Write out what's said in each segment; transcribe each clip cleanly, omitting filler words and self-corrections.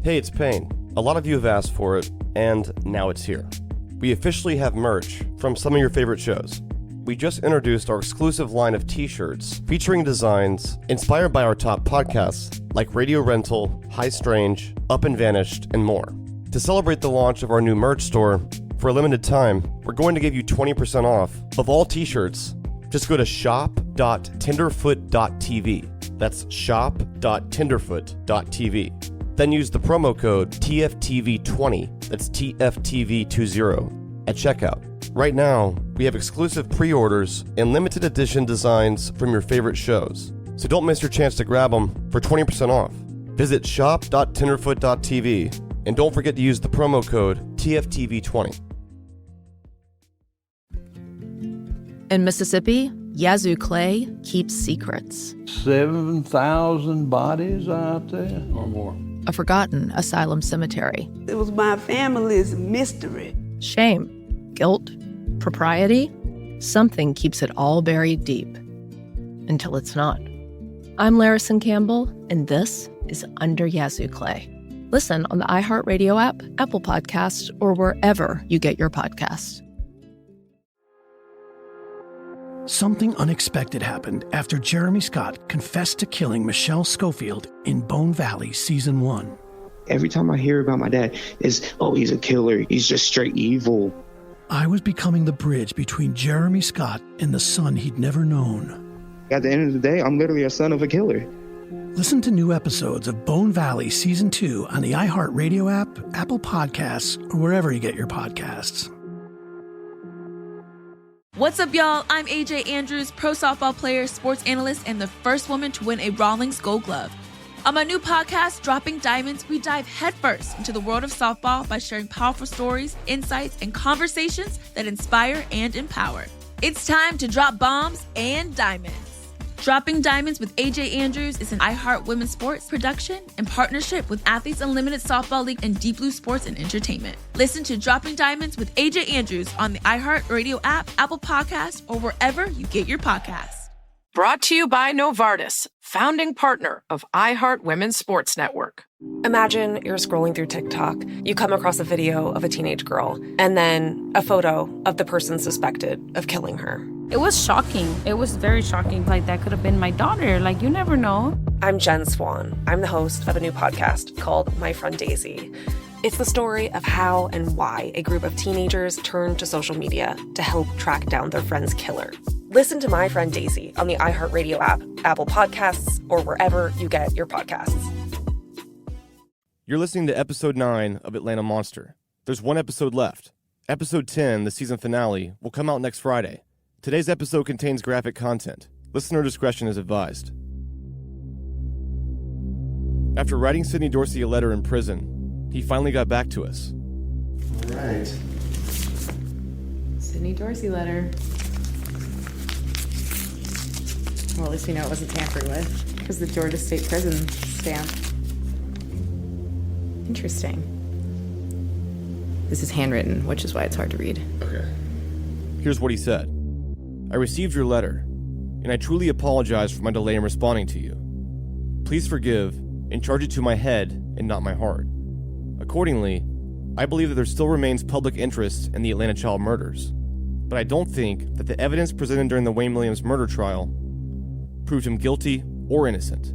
Hey, it's Payne. A lot of you have asked for it, and now it's here. We officially have merch from some of your favorite shows. We just introduced our exclusive line of t-shirts featuring designs inspired by our top podcasts like Radio Rental, High Strange, Up and Vanished, and more. To celebrate the launch of our new merch store, for a limited time, we're going to give you 20% off of all t-shirts. Just go to shop.tenderfoot.tv. That's shop.tenderfoot.tv. Then use the promo code TFTV20, that's TFTV20, at checkout. Right now, we have exclusive pre-orders and limited edition designs from your favorite shows. So don't miss your chance to grab them for 20% off. Visit shop.tenderfoot.tv and don't forget to use the promo code TFTV20. In Mississippi, Yazoo Clay keeps secrets. 7,000 bodies out there or more. A forgotten asylum cemetery. It was my family's mystery. Shame, guilt, propriety. Something keeps it all buried deep. Until it's not. I'm Larison Campbell, and this is Under Yazoo Clay. Listen on the iHeartRadio app, Apple Podcasts, or wherever you get your podcasts. Something unexpected happened after Jeremy Scott confessed to killing Michelle Schofield in Bone Valley Season 1. Every time I hear about my dad, it's, oh, he's a killer. He's just straight evil. I was becoming the bridge between Jeremy Scott and the son he'd never known. At the end of the day, I'm literally a son of a killer. Listen to new episodes of Bone Valley Season 2 on the iHeartRadio app, Apple Podcasts, or wherever you get your podcasts. What's up, y'all? I'm AJ Andrews, pro softball player, sports analyst, and the first woman to win a Rawlings Gold Glove. On my new podcast, Dropping Diamonds, we dive headfirst into the world of softball by sharing powerful stories, insights, and conversations that inspire and empower. It's time to drop bombs and diamonds. Dropping Diamonds with AJ Andrews is an iHeart Women's Sports production in partnership with Athletes Unlimited Softball League and Deep Blue Sports and Entertainment. Listen to Dropping Diamonds with AJ Andrews on the iHeart Radio app, Apple Podcasts, or wherever you get your podcasts. Brought to you by Novartis, founding partner of iHeart Women's Sports Network. Imagine you're scrolling through TikTok. You come across a video of a teenage girl, and then a photo of the person suspected of killing her. It was shocking. It was very shocking. Like, that could have been my daughter. Like, you never know. I'm Jen Swan. I'm the host of a new podcast called My Friend Daisy. It's the story of how and why a group of teenagers turned to social media to help track down their friend's killer. Listen to My Friend Daisy on the iHeartRadio app, Apple Podcasts, or wherever you get your podcasts. You're listening to Episode 9 of Atlanta Monster. There's one episode left. Episode 10, the season finale, will come out next Friday. Today's episode contains graphic content. Listener discretion is advised. After writing Sidney Dorsey a letter in prison, he finally got back to us. All right. Sidney Dorsey letter. Well, at least we know it wasn't tampered with, because the Georgia State Prison stamp. Interesting. This is handwritten, which is why it's hard to read. Okay. Here's what he said. I received your letter, and I truly apologize for my delay in responding to you. Please forgive and charge it to my head and not my heart. Accordingly, I believe that there still remains public interest in the Atlanta child murders, but I don't think that the evidence presented during the Wayne Williams murder trial proved him guilty or innocent.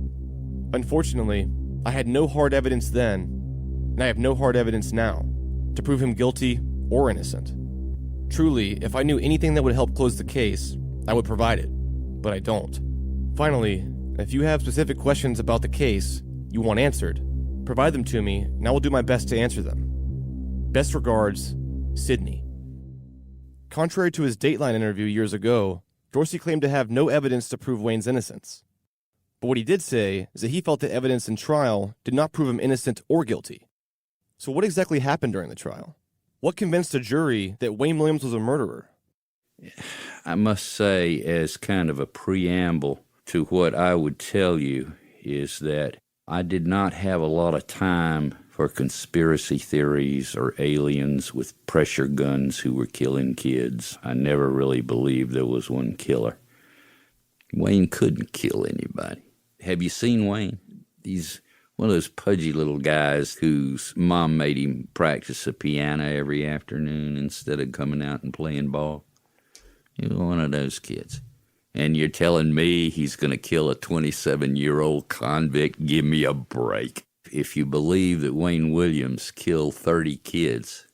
Unfortunately, I had no hard evidence then, and I have no hard evidence now to prove him guilty or innocent. Truly, if I knew anything that would help close the case, I would provide it, but I don't. Finally, if you have specific questions about the case you want answered, provide them to me, and I will do my best to answer them. Best regards, Sidney. Contrary to his Dateline interview years ago, Dorsey claimed to have no evidence to prove Wayne's innocence. But what he did say is that he felt the evidence in trial did not prove him innocent or guilty. So what exactly happened during the trial? What convinced a jury that Wayne Williams was a murderer? I must say, as kind of a preamble to what I would tell you, is that I did not have a lot of time for conspiracy theories or aliens with pressure guns who were killing kids. I never really believed there was one killer. Wayne couldn't kill anybody. Have you seen Wayne? He's One of those pudgy little guys whose mom made him practice the piano every afternoon instead of coming out and playing ball. He was one of those kids. And you're telling me he's going to kill a 27-year-old convict? Give me a break. If you believe that Wayne Williams killed 30 kids,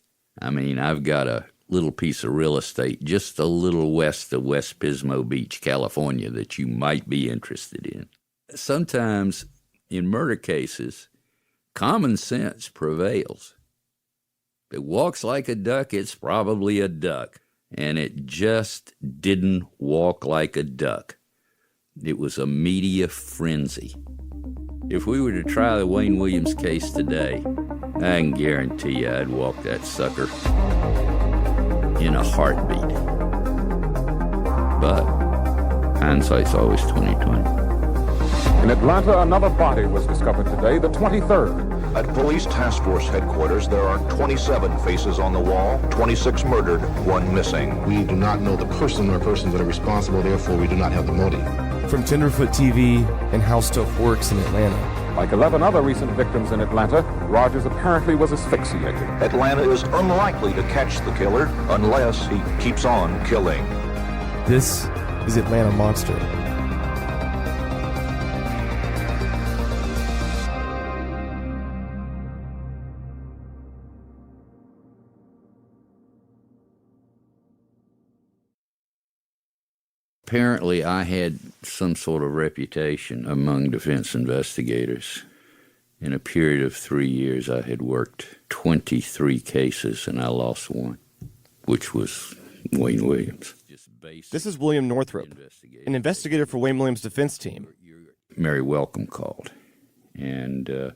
I mean, I've got a little piece of real estate just a little west of West Pismo Beach, California, that you might be interested in. Sometimes in murder cases, common sense prevails. If it walks like a duck, it's probably a duck. And it just didn't walk like a duck. It was a media frenzy. If we were to try the Wayne Williams case today, I can guarantee you I'd walk that sucker in a heartbeat. But hindsight's always 20/20. In Atlanta, another body was discovered today, the 23rd. At Police Task Force headquarters, there are 27 faces on the wall, 26 murdered, 1 missing. We do not know the person or persons that are responsible, therefore we do not have the motive. From Tenderfoot TV and How Stuff Works in Atlanta. Like 11 other recent victims in Atlanta, Rogers apparently was asphyxiated. Atlanta is unlikely to catch the killer unless he keeps on killing. This is Atlanta Monster. Apparently, I had some sort of reputation among defense investigators. In a period of 3 years, I had worked 23 cases, and I lost one, which was Wayne Williams. This is William Northrop, an investigator for Wayne Williams' defense team. Mary Welcome called, and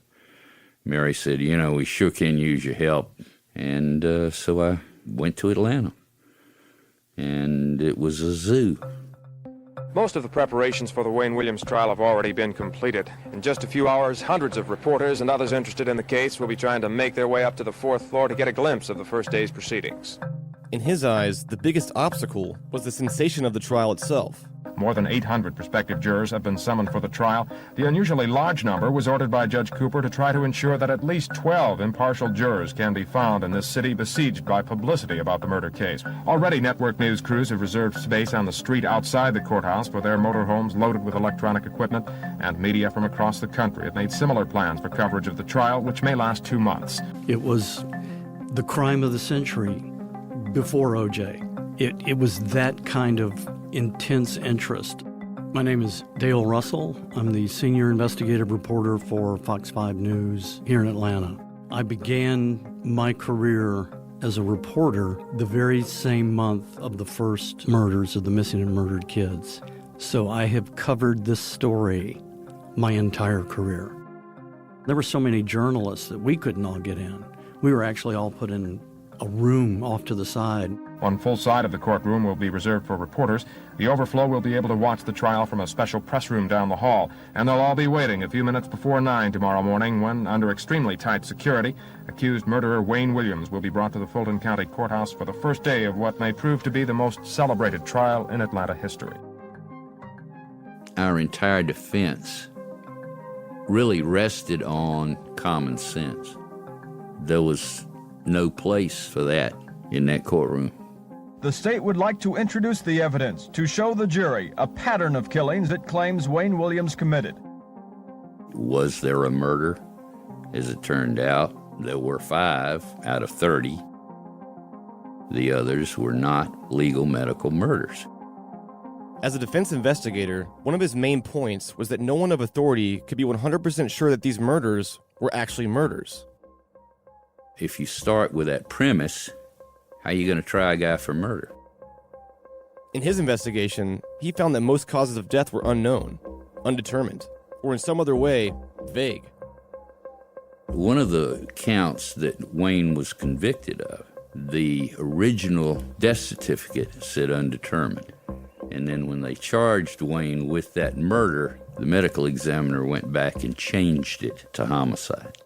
Mary said, you know, we sure can use your help. And so I went to Atlanta, and it was a zoo. Most of the preparations for the Wayne Williams trial have already been completed. In just a few hours, hundreds of reporters and others interested in the case will be trying to make their way up to the 4th floor to get a glimpse of the first day's proceedings. In his eyes, the biggest obstacle was the sensation of the trial itself. More than 800 prospective jurors have been summoned for the trial. The unusually large number was ordered by Judge Cooper to try to ensure that at least 12 impartial jurors can be found in this city besieged by publicity about the murder case. Already, network news crews have reserved space on the street outside the courthouse for their motorhomes loaded with electronic equipment, and media from across the country have made similar plans for coverage of the trial, which may last 2 months. It was the crime of the century before O.J. It was that kind of intense interest. My name is Dale Russell. I'm the senior investigative reporter for Fox 5 News here in Atlanta. I began my career as a reporter the very same month of the first murders of the missing and murdered kids. So I have covered this story my entire career. There were so many journalists that we couldn't all get in. We were actually all put in a room off to the side. One full side of the courtroom will be reserved for reporters. The overflow will be able to watch the trial from a special press room down the hall, and they'll all be waiting a few minutes before 9 tomorrow morning when, under extremely tight security, accused murderer Wayne Williams will be brought to the Fulton County Courthouse for the first day of what may prove to be the most celebrated trial in Atlanta history. Our entire defense really rested on common sense. There was no place for that in that courtroom. The state would like to introduce the evidence to show the jury a pattern of killings it claims Wayne Williams committed. Was there a murder? As it turned out, there were 5 out of 30. The others were not legal medical murders. As a defense investigator, one of his main points was that no one of authority could be 100% sure that these murders were actually murders. If you start with that premise, how are you going to try a guy for murder? In his investigation, he found that most causes of death were unknown, undetermined, or in some other way, vague. One of the counts that Wayne was convicted of, the original death certificate said undetermined. And then when they charged Wayne with that murder, the medical examiner went back and changed it to homicide.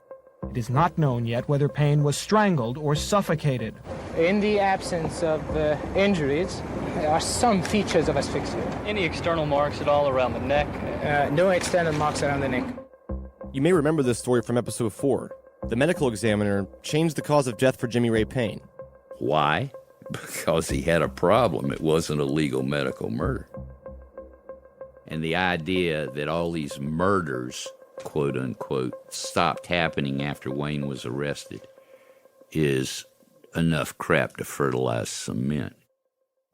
It is not known yet whether Payne was strangled or suffocated. In the absence of injuries, there are some features of asphyxia. Any external marks at all around the neck? No external marks around the neck. You may remember this story from episode 4. The medical examiner changed the cause of death for Jimmy Ray Payne. Why? Because he had a problem. It wasn't a legal medical murder. And the idea that all these murders, quote unquote, stopped happening after Wayne was arrested is enough crap to fertilize cement.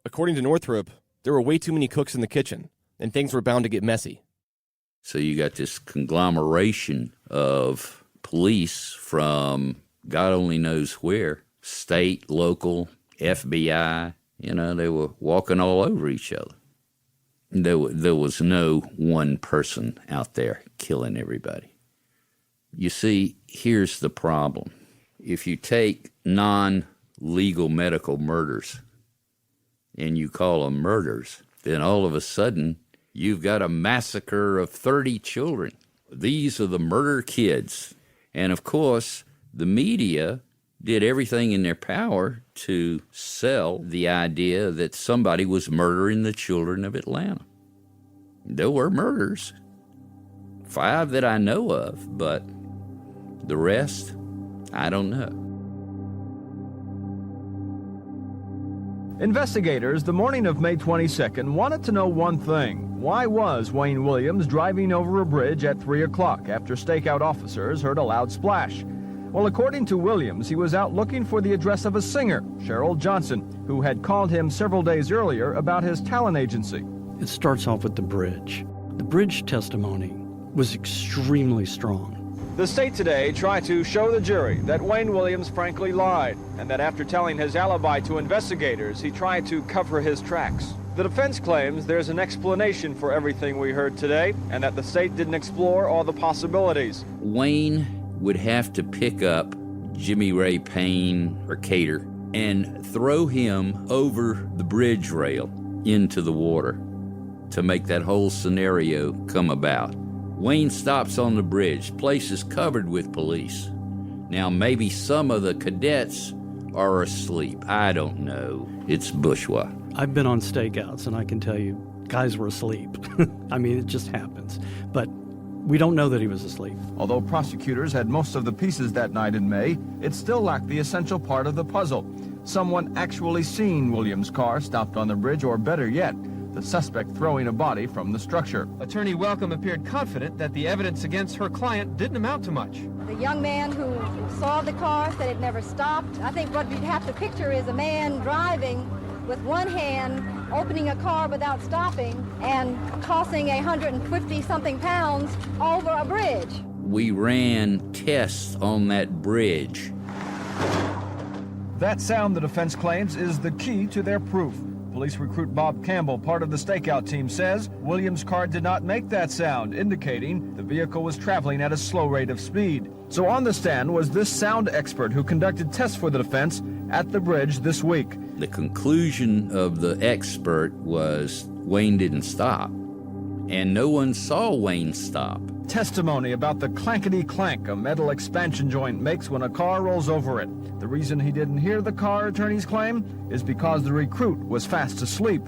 According to Northrop, there were way too many cooks in the kitchen, and things were bound to get messy. So you got this conglomeration of police from God only knows where, state, local, FBI, they were walking all over each other. There was no one person out there killing everybody. You see, here's the problem. If you take non-legal medical murders and you call them murders, then all of a sudden you've got a massacre of 30 children. These are the murder kids. And of course, the media did everything in their power to sell the idea that somebody was murdering the children of Atlanta. There were murders, 5 that I know of, but the rest, I don't know. Investigators, the morning of May 22nd, wanted to know one thing. Why was Wayne Williams driving over a bridge at 3 o'clock after stakeout officers heard a loud splash? Well, according to Williams, he was out looking for the address of a singer, Cheryl Johnson, who had called him several days earlier about his talent agency. It starts off with the bridge. The bridge testimony was extremely strong. The state today tried to show the jury that Wayne Williams frankly lied, and that after telling his alibi to investigators, he tried to cover his tracks. The defense claims there's an explanation for everything we heard today, and that the state didn't explore all the possibilities. Wayne would have to pick up Jimmy Ray Payne or Cater and throw him over the bridge rail into the water to make that whole scenario come about. Wayne stops on the bridge. Place is covered with police. Now, maybe some of the cadets are asleep. I don't know. It's bourgeois. I've been on stakeouts, and I can tell you, guys were asleep. I mean, it just happens. But we don't know that he was asleep. Although prosecutors had most of the pieces that night in May, it still lacked the essential part of the puzzle. Someone actually seen Williams' car stopped on the bridge, or better yet, the suspect throwing a body from the structure. Attorney Welcome appeared confident that the evidence against her client didn't amount to much. The young man who saw the car said it never stopped. I think what we'd have to picture is a man driving with one hand, opening a car without stopping, and tossing 150-something pounds over a bridge. We ran tests on that bridge. That sound, the defense claims, is the key to their proof. Police recruit Bob Campbell, part of the stakeout team, says Williams' car did not make that sound, indicating the vehicle was traveling at a slow rate of speed. So on the stand was this sound expert who conducted tests for the defense at the bridge this week. The conclusion of the expert was Wayne didn't stop, and no one saw Wayne stop. Testimony about the clankety-clank a metal expansion joint makes when a car rolls over it. The reason he didn't hear the car, attorneys claim, is because the recruit was fast asleep.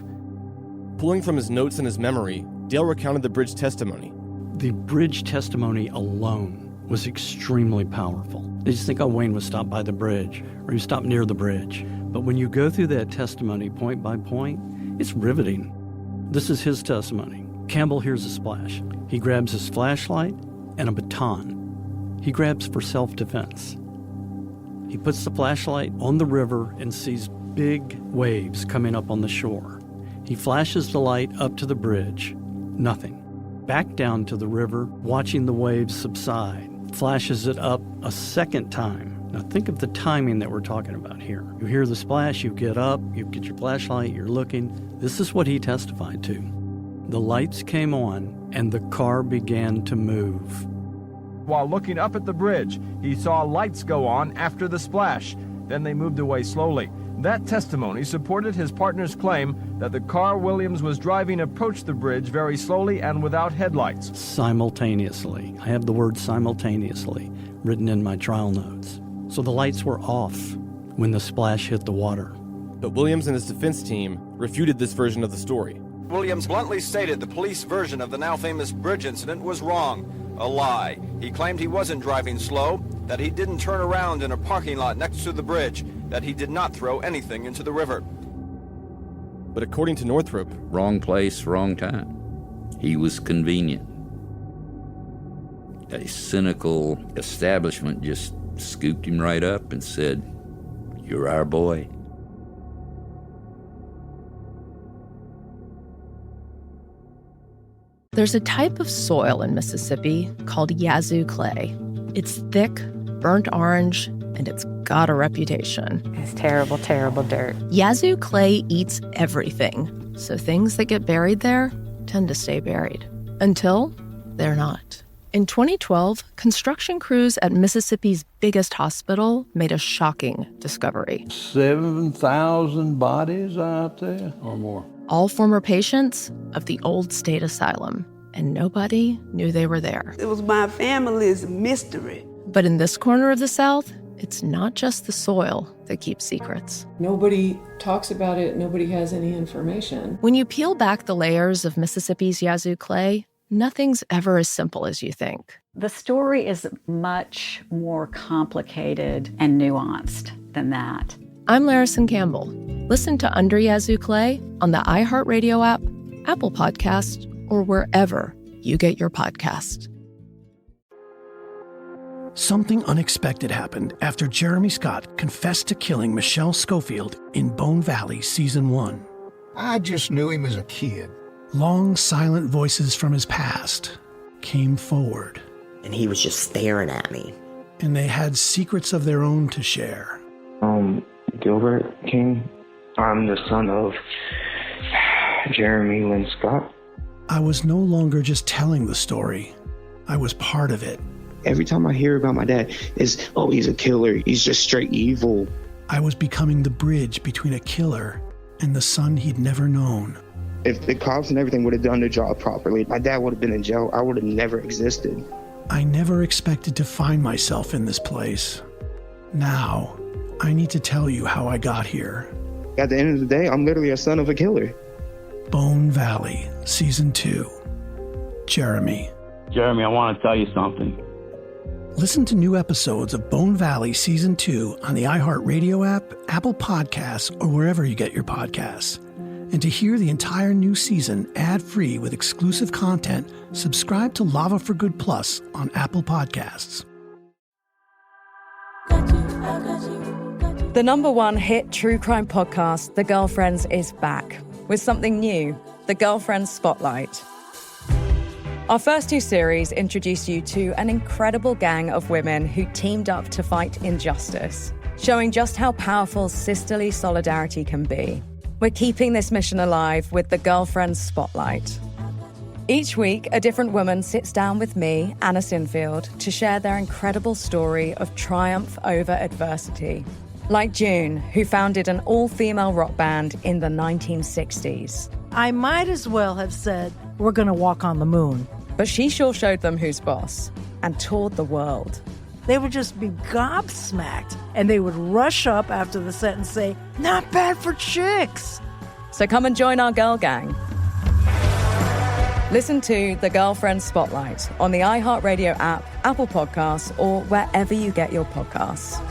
Pulling from his notes and his memory, Dale recounted the bridge testimony. The bridge testimony alone was extremely powerful. They just think, oh, Wayne was stopped by the bridge, or he was stopped near the bridge. But when you go through that testimony point by point, it's riveting. This is his testimony. Campbell hears a splash. He grabs his flashlight and a baton. He grabs for self-defense. He puts the flashlight on the river and sees big waves coming up on the shore. He flashes the light up to the bridge. Nothing. Back down to the river, watching the waves subside. Flashes it up a second time. Now think of the timing that we're talking about here. You hear the splash, you get up, you get your flashlight, you're looking. This is what he testified to. The lights came on and the car began to move. While looking up at the bridge, he saw lights go on after the splash. Then they moved away slowly. That testimony supported his partner's claim that the car Williams was driving approached the bridge very slowly and without headlights. Simultaneously. I have the word simultaneously written in my trial notes. So the lights were off when the splash hit the water. But Williams and his defense team refuted this version of the story. Williams bluntly stated the police version of the now famous bridge incident was wrong. A lie. He claimed he wasn't driving slow, that he didn't turn around in a parking lot next to the bridge, that he did not throw anything into the river. But according to Northrop, wrong place, wrong time. He was convenient. A cynical establishment just scooped him right up and said, "You're our boy." There's a type of soil in Mississippi called yazoo clay. It's thick, burnt orange, and it's got a reputation. It's terrible, terrible dirt. Yazoo clay eats everything, so things that get buried there tend to stay buried. Until they're not. In 2012, construction crews at Mississippi's biggest hospital made a shocking discovery. 7,000 bodies out there or more. All former patients of the old state asylum, and nobody knew they were there. It was my family's mystery. But in this corner of the South, it's not just the soil that keeps secrets. Nobody talks about it. Nobody has any information. When you peel back the layers of Mississippi's yazoo clay, nothing's ever as simple as you think. The story is much more complicated and nuanced than that. I'm Larison Campbell. Listen to Under Yazoo Clay on the iHeartRadio app, Apple Podcast, or wherever you get your podcast. Something unexpected happened after Jeremy Scott confessed to killing Michelle Schofield in Bone Valley Season 1. I just knew him as a kid. Long, silent voices from his past came forward. And he was just staring at me. And they had secrets of their own to share. Gilbert King. I'm the son of Jeremy Lynn Scott. I was no longer just telling the story. I was part of it. Every time I hear about my dad, it's, oh, he's a killer. He's just straight evil. I was becoming the bridge between a killer and the son he'd never known. If the cops and everything would have done their job properly, my dad would have been in jail. I would have never existed. I never expected to find myself in this place. Now, I need to tell you how I got here. At the end of the day, I'm literally a son of a killer. Bone Valley, Season 2. Jeremy. Jeremy, I want to tell you something. Listen to new episodes of Bone Valley Season 2 on the iHeartRadio app, Apple Podcasts, or wherever you get your podcasts. And to hear the entire new season ad-free with exclusive content, subscribe to Lava for Good Plus on Apple Podcasts. The #1 hit true crime podcast, The Girlfriends, is back with something new, The Girlfriends Spotlight. Our first 2 series introduce you to an incredible gang of women who teamed up to fight injustice, showing just how powerful sisterly solidarity can be. We're keeping this mission alive with The Girlfriends Spotlight. Each week, a different woman sits down with me, Anna Sinfield, to share their incredible story of triumph over adversity. Like June, who founded an all-female rock band in the 1960s. I might as well have said, we're going to walk on the moon. But she sure showed them who's boss and toured the world. They would just be gobsmacked, and they would rush up after the set and say, not bad for chicks. So come and join our girl gang. Listen to The Girlfriend Spotlight on the iHeartRadio app, Apple Podcasts, or wherever you get your podcasts.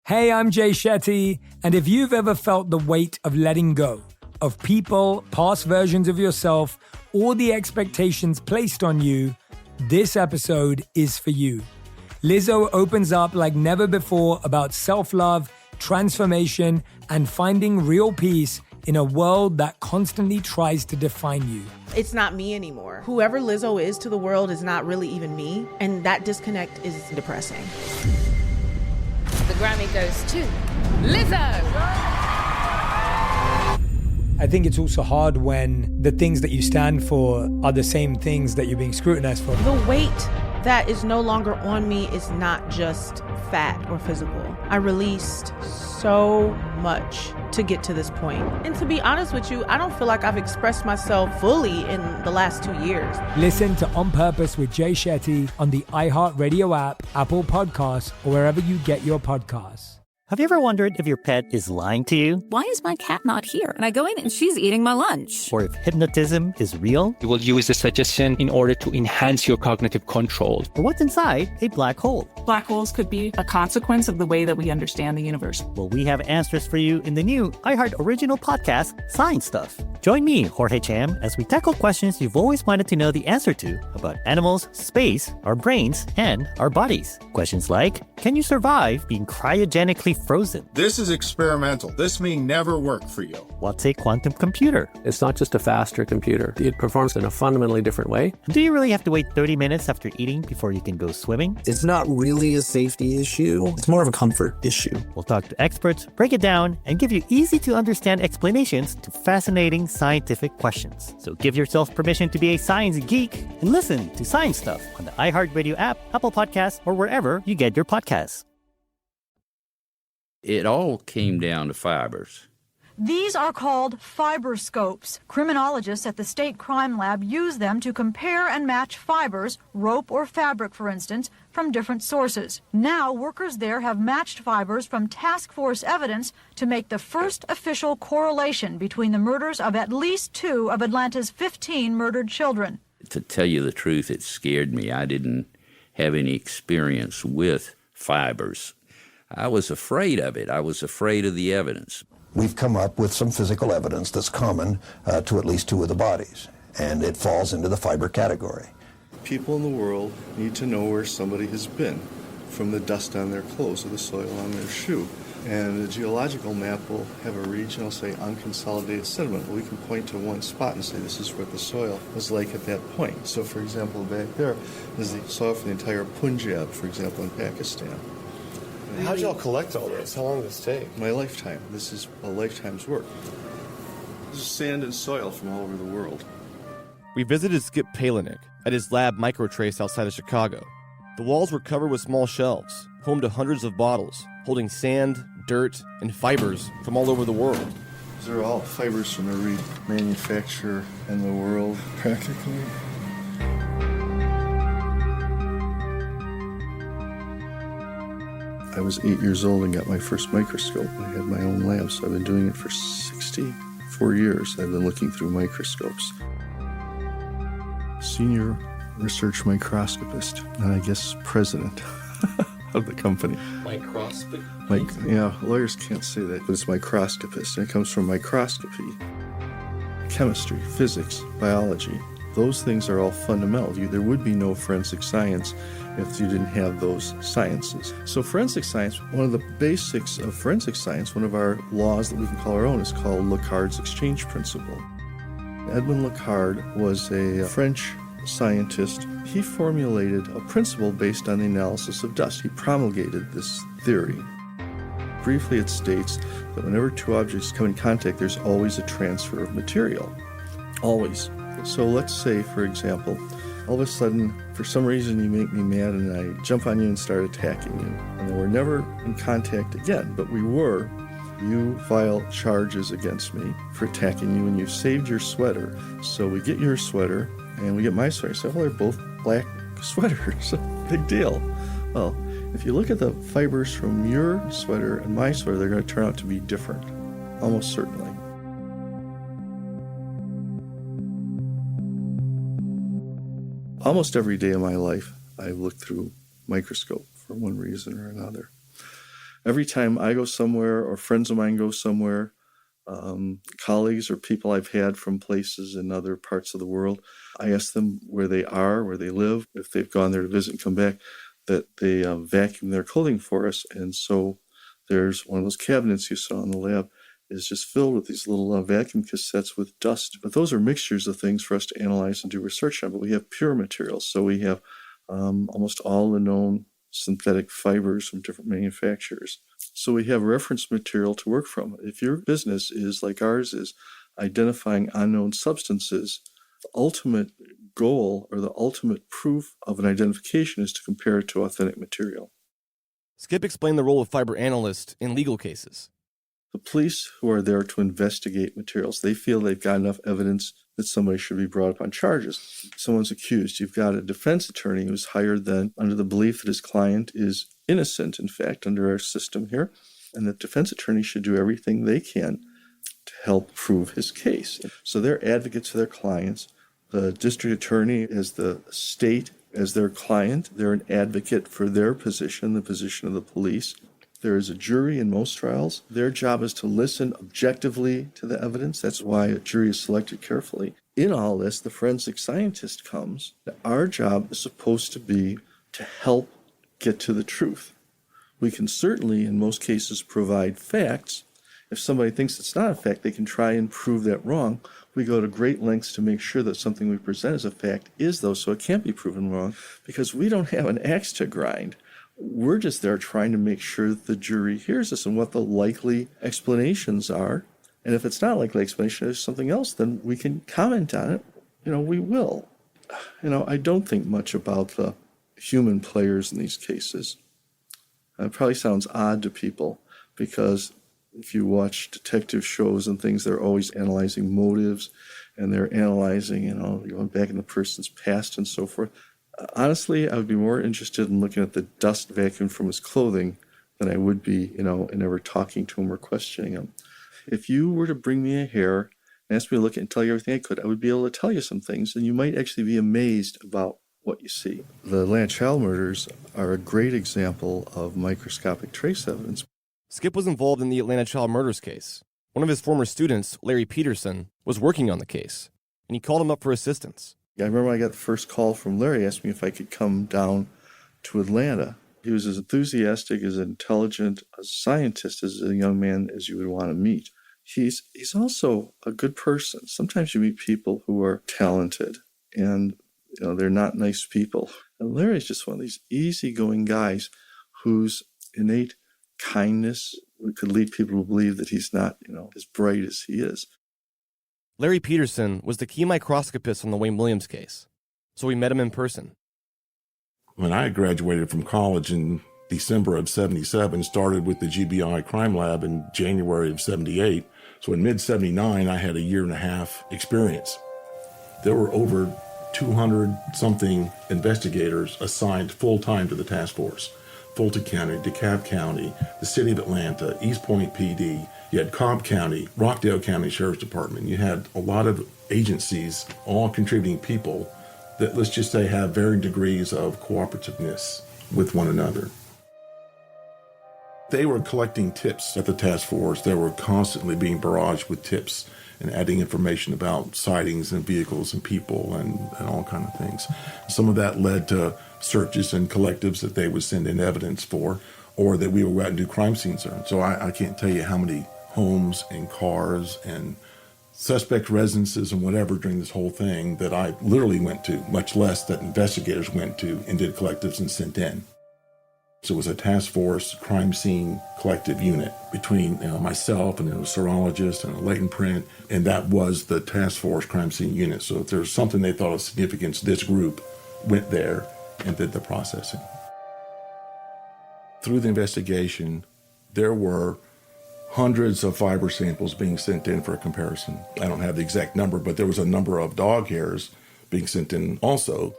Hey, I'm Jay Shetty, and if you've ever felt the weight of letting go, of people, past versions of yourself, or the expectations placed on you, this episode is for you. Lizzo opens up like never before about self-love, transformation, and finding real peace in a world that constantly tries to define you. It's not me anymore. Whoever Lizzo is to the world is not really even me, and that disconnect is depressing. The Grammy goes to Lizzo! I think it's also hard when the things that you stand for are the same things that you're being scrutinized for. The weight that is no longer on me is not just fat or physical. I released so much to get to this point. And to be honest with you, I don't feel like I've expressed myself fully in the last 2 years. Listen to On Purpose with Jay Shetty on the iHeartRadio app, Apple Podcasts, or wherever you get your podcasts. Have you ever wondered if your pet is lying to you? Why is my cat not here? And I go in and she's eating my lunch. Or if hypnotism is real? You will use the suggestion in order to enhance your cognitive control. Or what's inside a black hole? Black holes could be a consequence of the way that we understand the universe. Well, we have answers for you in the new iHeart original podcast, Science Stuff. Join me, Jorge Cham, as we tackle questions you've always wanted to know the answer to about animals, space, our brains, and our bodies. Questions like, can you survive being cryogenically frozen? This is experimental. This may never work for you. What's a quantum computer? It's not just a faster computer. It performs in a fundamentally different way. Do you really have to wait 30 minutes after eating before you can go swimming? It's not really a safety issue. It's more of a comfort issue. We'll talk to experts, break it down, and give you easy-to-understand explanations to fascinating scientific questions. So give yourself permission to be a science geek and listen to Science Stuff on the iHeartRadio app, Apple Podcasts, or wherever you get your podcasts. It all came down to fibers. These are called fiberscopes. Criminologists at the State Crime Lab use them to compare and match fibers, rope or fabric for instance, from different sources. Now, workers there have matched fibers from task force evidence to make the first official correlation between the murders of at least 2 of Atlanta's 15 murdered children. To tell you the truth, it scared me. I didn't have any experience with fibers. I was afraid of it. I was afraid of the evidence. We've come up with some physical evidence that's common to at least 2 of the bodies, and it falls into the fiber category. People in the world need to know where somebody has been, from the dust on their clothes or the soil on their shoe. And the geological map will have a regional, say, unconsolidated sediment. We can point to one spot and say this is what the soil was like at that point. So, for example, back there is the soil for the entire Punjab, for example, in Pakistan. How did y'all collect all this? How long did this take? My lifetime. This is a lifetime's work. This is sand and soil from all over the world. We visited Skip Palahniuk at his lab Microtrace outside of Chicago. The walls were covered with small shelves, home to hundreds of bottles, holding sand, dirt, and fibers from all over the world. These are all fibers from every manufacturer in the world, practically. I was 8 years old and got my first microscope. I had my own lab, so I've been doing it for 64 years. I've been looking through microscopes. Senior research microscopist, and I guess president of the company. Microscopy? Yeah, lawyers can't say that, but it's microscopist, and it comes from microscopy. Chemistry, physics, biology, those things are all fundamental. There would be no forensic science if you didn't have those sciences. So forensic science, one of the basics of forensic science, one of our laws that we can call our own, is called Locard's exchange principle. Edmond Locard was a French scientist. He formulated a principle based on the analysis of dust. He promulgated this theory. Briefly, it states that whenever 2 objects come in contact, there's always a transfer of material. Always. So let's say, for example, all of a sudden, for some reason, you make me mad and I jump on you and start attacking you. And we're never in contact again, but we were. You file charges against me for attacking you, and you saved your sweater. So we get your sweater, and we get my sweater. So, well, they're both black sweaters. Big deal. Well, if you look at the fibers from your sweater and my sweater, they're going to turn out to be different, almost certainly. Almost every day of my life, I've looked through a microscope for one reason or another. Every time I go somewhere or friends of mine go somewhere, colleagues or people I've had from places in other parts of the world, I ask them where they are, where they live, if they've gone there to visit and come back, that they vacuum their clothing for us. And so there's one of those cabinets you saw in the lab is just filled with these little vacuum cassettes with dust. But those are mixtures of things for us to analyze and do research on. But we have pure materials. So we have almost all the known synthetic fibers from different manufacturers. So we have reference material to work from. If your business is like ours is, identifying unknown substances, the ultimate goal or the ultimate proof of an identification is to compare it to authentic material. Skip explained the role of fiber analysts in legal cases. The police who are there to investigate materials, they feel they've got enough evidence that somebody should be brought up on charges. Someone's accused. You've got a defense attorney who's hired then under the belief that his client is innocent, in fact, under our system here. And the defense attorney should do everything they can to help prove his case. So they're advocates for their clients. The district attorney, as the state, as their client, they're an advocate for their position, the position of the police. There is a jury in most trials. Their job is to listen objectively to the evidence. That's why a jury is selected carefully. In all this, the forensic scientist comes. Our job is supposed to be to help get to the truth. We can certainly, in most cases, provide facts. If somebody thinks it's not a fact, they can try and prove that wrong. We go to great lengths to make sure that something we present as a fact is, though, so it can't be proven wrong, because we don't have an axe to grind. We're just there trying to make sure that the jury hears us and what the likely explanations are. And if it's not a likely explanation, there's something else, then we can comment on it. We will. I don't think much about the human players in these cases. It probably sounds odd to people because if you watch detective shows and things, they're always analyzing motives and they're analyzing, going back in the person's past and so forth. Honestly, I would be more interested in looking at the dust vacuum from his clothing than I would be, in ever talking to him or questioning him. If you were to bring me a hair and ask me to look at and tell you everything I could, I would be able to tell you some things, and you might actually be amazed about what you see. The Atlanta child murders are a great example of microscopic trace evidence. Skip was involved in the Atlanta child murders case. One of his former students, Larry Peterson, was working on the case, and he called him up for assistance. I remember I got the first call from Larry asking me if I could come down to Atlanta. He was as enthusiastic, as intelligent a scientist as a young man as you would want to meet. He's also a good person. Sometimes you meet people who are talented and they're not nice people. And Larry's just one of these easygoing guys whose innate kindness could lead people to believe that he's not, as bright as he is. Larry Peterson was the key microscopist on the Wayne Williams case, so we met him in person. When I graduated from college in December of 77, started with the GBI crime lab in January of 78. So in mid-79, I had a year and a half experience. There were over 200-something investigators assigned full-time to the task force. Fulton County, DeKalb County, the City of Atlanta, East Point PD. You had Cobb County, Rockdale County Sheriff's Department. You had a lot of agencies, all contributing people that, let's just say, have varying degrees of cooperativeness with one another. They were collecting tips at the task force. They were constantly being barraged with tips and adding information about sightings and vehicles and people and all kind of things. Some of that led to searches and collectives that they would send in evidence for, or that we would go out and do crime scene search. So I can't tell you how many homes and cars and suspect residences and whatever during this whole thing that I literally went to, much less that investigators went to and did collectives and sent in. So it was a task force crime scene collective unit between myself and a serologist and a latent print, and that was the task force crime scene unit. So if there was something they thought of significance, this group went there and did the processing. Through the investigation, there were hundreds of fiber samples being sent in for a comparison. I don't have the exact number, but there was a number of dog hairs being sent in also.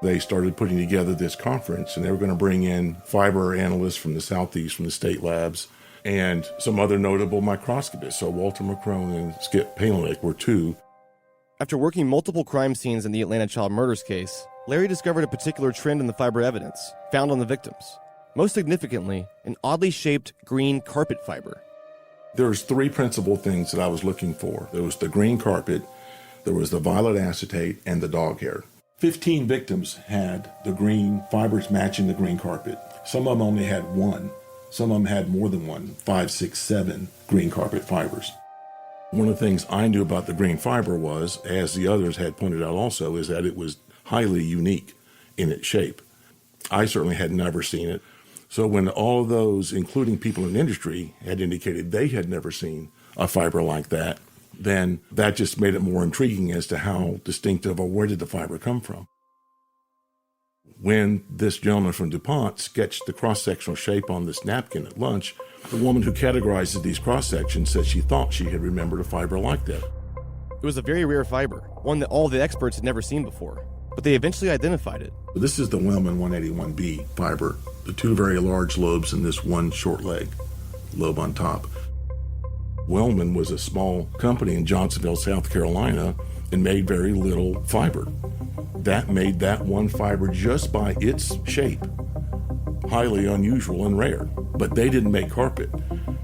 They started putting together this conference, and they were going to bring in fiber analysts from the Southeast, from the state labs, and some other notable microscopists. So Walter McCrone and Skip Palenick were two. After working multiple crime scenes in the Atlanta child murders case, Larry discovered a particular trend in the fiber evidence found on the victims. Most significantly, an oddly shaped green carpet fiber. There's three principal things that I was looking for. There was the green carpet, there was the violet acetate, and the dog hair. 15 victims had the green fibers matching the green carpet. Some of them only had one. Some of them had more than one, 5, 6, 7 green carpet fibers. One of the things I knew about the green fiber was, as the others had pointed out also, is that it was highly unique in its shape. I certainly had never seen it. So when all of those, including people in the industry, had indicated they had never seen a fiber like that, then that just made it more intriguing as to how distinctive or where did the fiber come from. When this gentleman from DuPont sketched the cross-sectional shape on this napkin at lunch, the woman who categorizes these cross-sections said she thought she had remembered a fiber like that. It was a very rare fiber, one that all the experts had never seen before, but they eventually identified it. This is the Wellman 181B fiber, the two very large lobes and this one short leg. lobe on top. Wellman was a small company in Johnsonville, South Carolina, and made very little fiber. That made that one fiber, just by its shape, highly unusual and rare. But they didn't make carpet.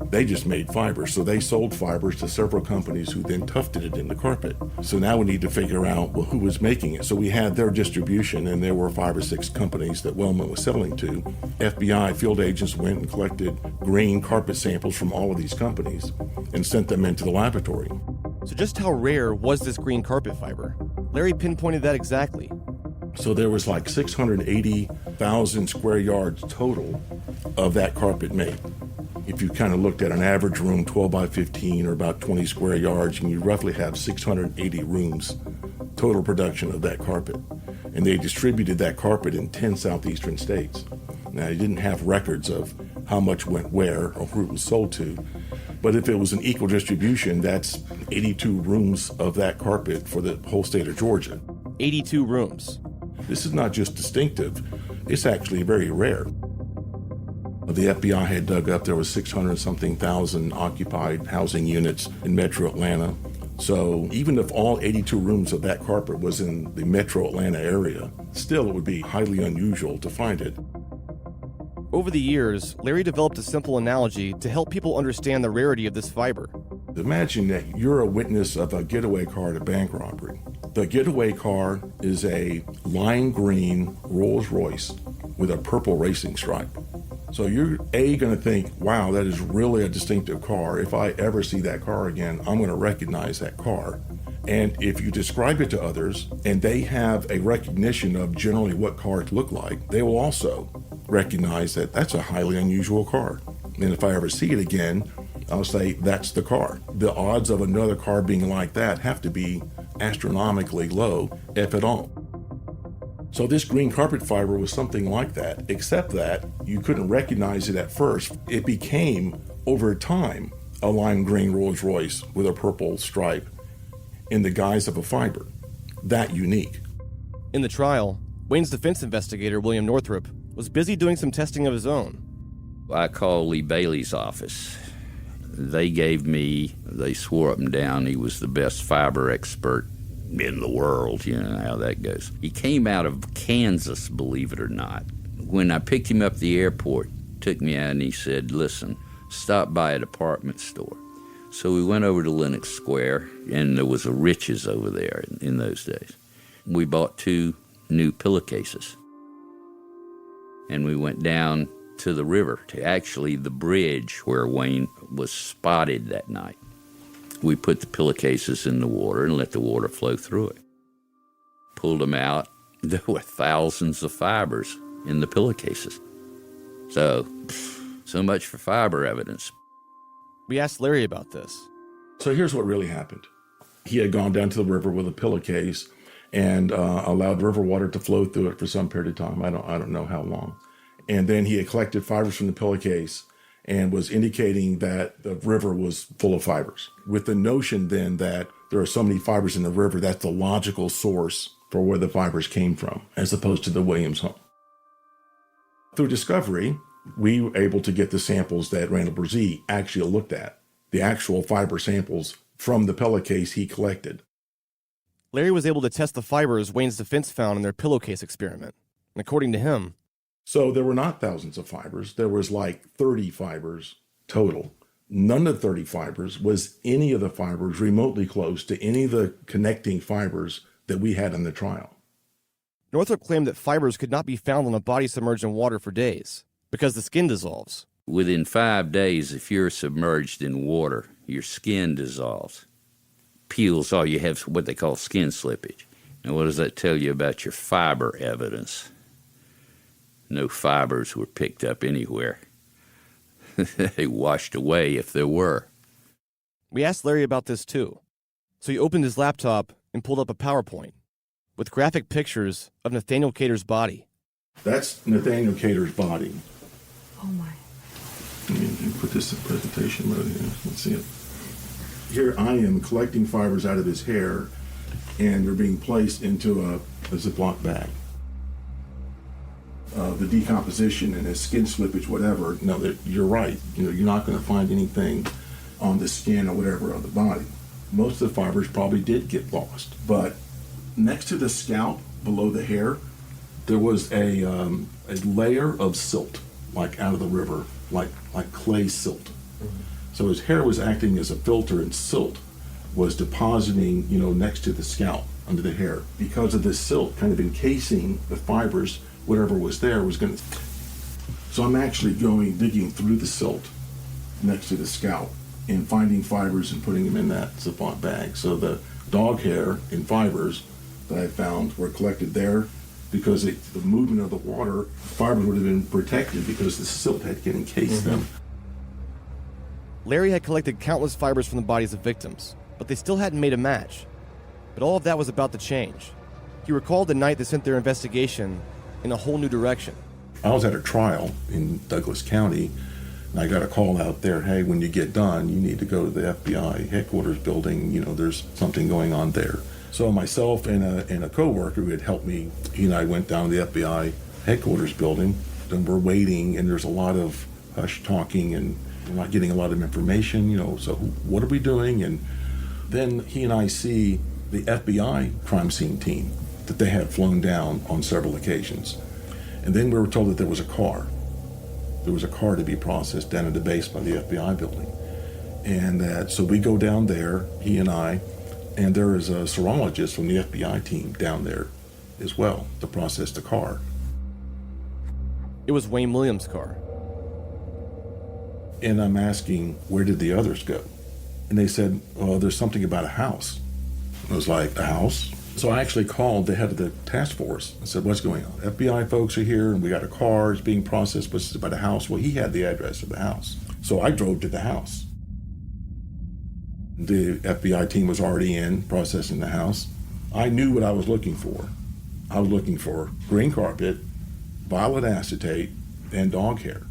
They just made fibers. So they sold fibers to several companies who then tufted it into carpet. So now we need to figure out, well, who was making it? So we had their distribution, and there were 5 or 6 companies that Wellman was selling to. FBI field agents went and collected green carpet samples from all of these companies and sent them into the laboratory. So just how rare was this green carpet fiber? Larry pinpointed that exactly. So there was like 680,000 square yards total of that carpet made. If you kind of looked at an average room, 12 by 15 or about 20 square yards, and you roughly have 680 rooms total production of that carpet. And they distributed that carpet in 10 southeastern states. Now, they didn't have records of how much went where or who it was sold to, but if it was an equal distribution, that's 82 rooms of that carpet for the whole state of Georgia. 82 rooms. This is not just distinctive, it's actually very rare. The FBI had dug up, there was 600-something thousand occupied housing units in metro Atlanta. So even if all 82 rooms of that carpet was in the metro Atlanta area, still it would be highly unusual to find it. Over the years, Larry developed a simple analogy to help people understand the rarity of this fiber. Imagine that you're a witness of a getaway car at a bank robbery. The getaway car is a lime green Rolls Royce with a purple racing stripe. So you're going to think, wow, that is really a distinctive car. If I ever see that car again, I'm going to recognize that car. And if you describe it to others and they have a recognition of generally what cars look like, they will also recognize that that's a highly unusual car. And if I ever see it again, I'll say that's the car. The odds of another car being like that have to be astronomically low, if at all. So this green carpet fiber was something like that, except that you couldn't recognize it at first. It became, over time, a lime green Rolls Royce with a purple stripe in the guise of a fiber. That unique. In the trial, Wayne's defense investigator, William Northrop, was busy doing some testing of his own. I called Lee Bailey's office. They swore up and down he was the best fiber expert in the world. You know how that goes. He came out of Kansas, believe it or not. When I picked him up at the airport, took me out and he said, listen, stop by a department store. So we went over to Lenox Square, and there was a Rich's over there in those days. We bought 2 new pillowcases. And we went down to the river, to actually the bridge where Wayne was spotted that night. We put the pillowcases in the water and let the water flow through it. Pulled them out. There were thousands of fibers in the pillowcases. So much for fiber evidence. We asked Larry about this. So here's what really happened. He had gone down to the river with a pillowcase and allowed river water to flow through it for some period of time. I don't know how long. And then he had collected fibers from the pillowcase and was indicating that the river was full of fibers, with the notion then that there are so many fibers in the river, that's the logical source for where the fibers came from, as opposed to the Williams home. Through discovery, we were able to get the samples that Randall Brzee actually looked at, the actual fiber samples from the pillowcase he collected. Larry was able to test the fibers Wayne's defense found in their pillowcase experiment. And according to him, so there were not thousands of fibers. There was like 30 fibers total. None of the 30 fibers was any of the fibers remotely close to any of the connecting fibers that we had in the trial. Northrop claimed that fibers could not be found on a body submerged in water for days because the skin dissolves. Within 5 days, if you're submerged in water, your skin dissolves. Peels, or you have what they call skin slippage. And what does that tell you about your fiber evidence? No fibers were picked up anywhere. They washed away if there were. We asked Larry about this too. So he opened his laptop and pulled up a PowerPoint with graphic pictures of Nathaniel Cater's body. That's Nathaniel Cater's body. Oh my. Let me put this in presentation mode here. Let's see it. Here I am collecting fibers out of his hair, and they're being placed into a Ziploc bag. the decomposition and his skin slippage, whatever, no, that you're right. You're not going to find anything on the skin or whatever of the body. Most of the fibers probably did get lost. But next to the scalp, below the hair, there was a layer of silt, like out of the river, like clay silt. So his hair was acting as a filter, and silt was depositing, next to the scalp, under the hair. Because of this silt kind of encasing the fibers, whatever was there was going to... So I'm actually digging through the silt next to the scalp and finding fibers and putting them in that Ziploc bag. So the dog hair and fibers that I found were collected there because the movement of the water, fibers would have been protected because the silt had encased them. Larry had collected countless fibers from the bodies of victims, but they still hadn't made a match. But all of that was about to change. He recalled the night they sent their investigation in a whole new direction. I was at a trial in Douglas County, and I got a call out there, hey, when you get done, you need to go to the FBI headquarters building, there's something going on there. So myself and a coworker who had helped me, he and I went down to the FBI headquarters building, and we're waiting, and there's a lot of hush talking, and we're not getting a lot of information, so what are we doing? And then he and I see the FBI crime scene team that they had flown down on several occasions. And then we were told that there was a car. There was a car to be processed down at the base by the FBI building. And so we go down there, he and I, and there is a serologist from the FBI team down there as well to process the car. It was Wayne Williams' car. And I'm asking, where did the others go? And they said, oh, there's something about a house. I was like, a house? So I actually called the head of the task force and said, what's going on? FBI folks are here, and we got a car, it's being processed, but it's about a house. Well, he had the address of the house. So I drove to the house. The FBI team was already in, processing the house. I knew what I was looking for. I was looking for green carpet, violet acetate, and dog hair.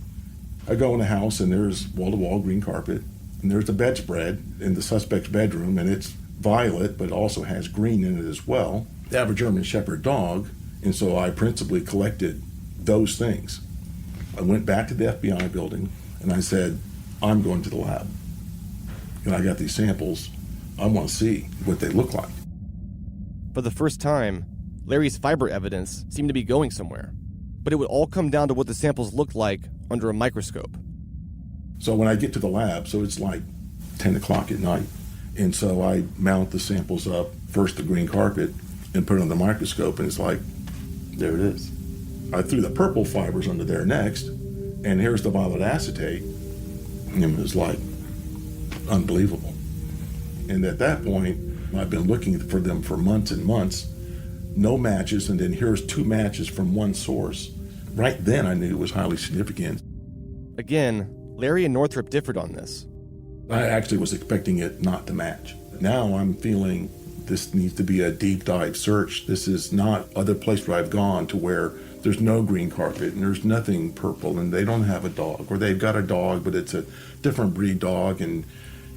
I go in the house, and there's wall-to-wall green carpet, and there's a bedspread in the suspect's bedroom, and it's violet, but also has green in it as well. They have a German Shepherd dog, and so I principally collected those things. I went back to the FBI building, and I said, I'm going to the lab. And I got these samples. I want to see what they look like. For the first time, Larry's fiber evidence seemed to be going somewhere, but it would all come down to what the samples looked like under a microscope. So when I get to the lab, so it's like 10 o'clock at night, and so I mount the samples up, first the green carpet, and put it on the microscope, and it's like, there it is. I threw the purple fibers under there next, and here's the violet acetate, and it was like, unbelievable. And at that point, I've been looking for them for months and months, no matches, and then here's 2 matches from one source. Right then I knew it was highly significant. Again, Larry and Northrop differed on this. I actually was expecting it not to match. Now I'm feeling this needs to be a deep dive search. This is not other place where I've gone to where there's no green carpet and there's nothing purple and they don't have a dog, or they've got a dog but it's a different breed dog, and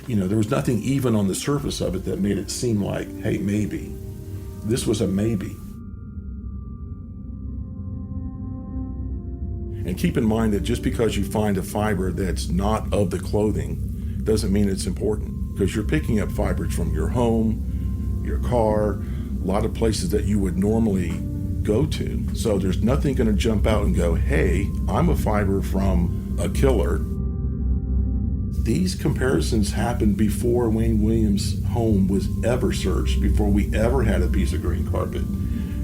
there was nothing even on the surface of it that made it seem like, hey, maybe. This was a maybe. And keep in mind that just because you find a fiber that's not of the clothing doesn't mean it's important, because you're picking up fibers from your home, your car, a lot of places that you would normally go to. So there's nothing going to jump out and go, hey, I'm a fiber from a killer. These comparisons happened before Wayne Williams' home was ever searched, before we ever had a piece of green carpet.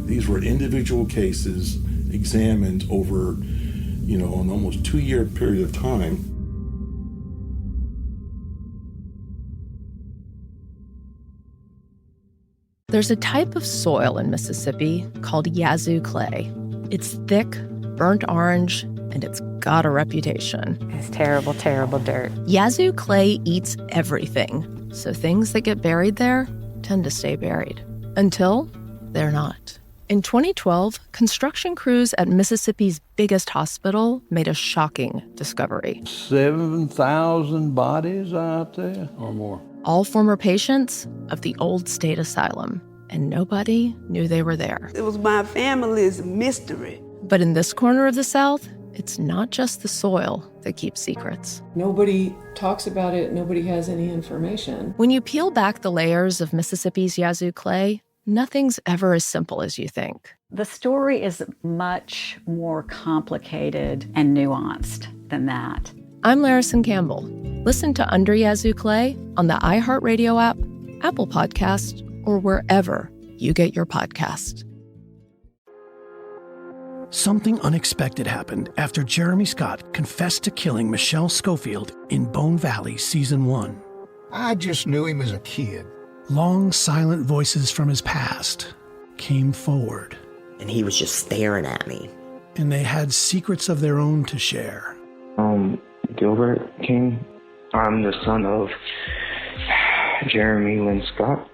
These were individual cases examined over, an almost 2-year period of time. There's a type of soil in Mississippi called Yazoo clay. It's thick, burnt orange, and it's got a reputation. It's terrible, terrible dirt. Yazoo clay eats everything, so things that get buried there tend to stay buried. Until they're not. In 2012, construction crews at Mississippi's biggest hospital made a shocking discovery. 7,000 bodies out there or more. All former patients of the old state asylum, and nobody knew they were there. It was my family's mystery. But in this corner of the South, it's not just the soil that keeps secrets. Nobody talks about it. Nobody has any information. When you peel back the layers of Mississippi's Yazoo clay, nothing's ever as simple as you think. The story is much more complicated and nuanced than that. I'm Larison Campbell. Listen to Under Yazoo Clay on the iHeartRadio app, Apple Podcast, or wherever you get your podcast. Something unexpected happened after Jeremy Scott confessed to killing Michelle Schofield in Bone Valley Season 1. I just knew him as a kid. Long, silent voices from his past came forward. And he was just staring at me. And they had secrets of their own to share. Gilbert King. I'm the son of Jeremy Lynn Scott.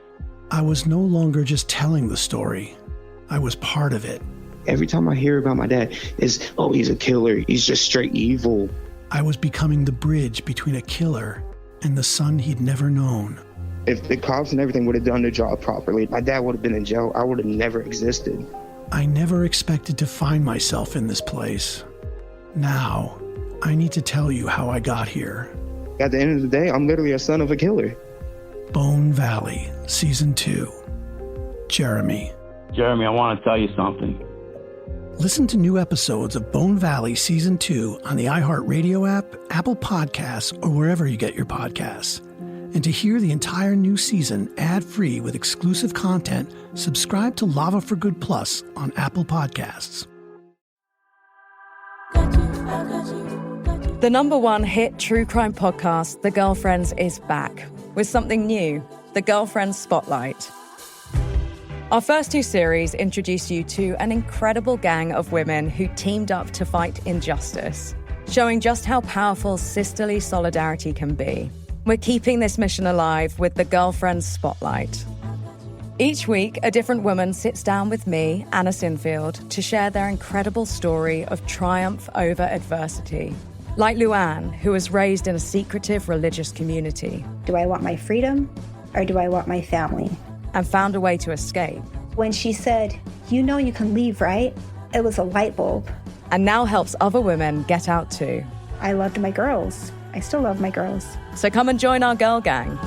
I was no longer just telling the story. I was part of it. Every time I hear about my dad, it's, oh, he's a killer. He's just straight evil. I was becoming the bridge between a killer and the son he'd never known. If the cops and everything would have done their job properly, my dad would have been in jail. I would have never existed. I never expected to find myself in this place. Now, I need to tell you how I got here. At the end of the day, I'm literally a son of a killer. Bone Valley, Season 2. Jeremy. Jeremy, I want to tell you something. Listen to new episodes of Bone Valley Season 2 on the iHeartRadio app, Apple Podcasts, or wherever you get your podcasts. And to hear the entire new season ad-free with exclusive content, subscribe to Lava for Good Plus on Apple Podcasts. The #1 hit true crime podcast, The Girlfriends, is back with something new, The Girlfriends Spotlight. Our first 2 series introduce you to an incredible gang of women who teamed up to fight injustice, showing just how powerful sisterly solidarity can be. We're keeping this mission alive with The Girlfriends Spotlight. Each week, a different woman sits down with me, Anna Sinfield, to share their incredible story of triumph over adversity. Like Luann, who was raised in a secretive religious community. Do I want my freedom or do I want my family? And found a way to escape. When she said, "You know you can leave, right?" It was a light bulb. And now helps other women get out too. I loved my girls. I still love my girls. So come and join our girl gang.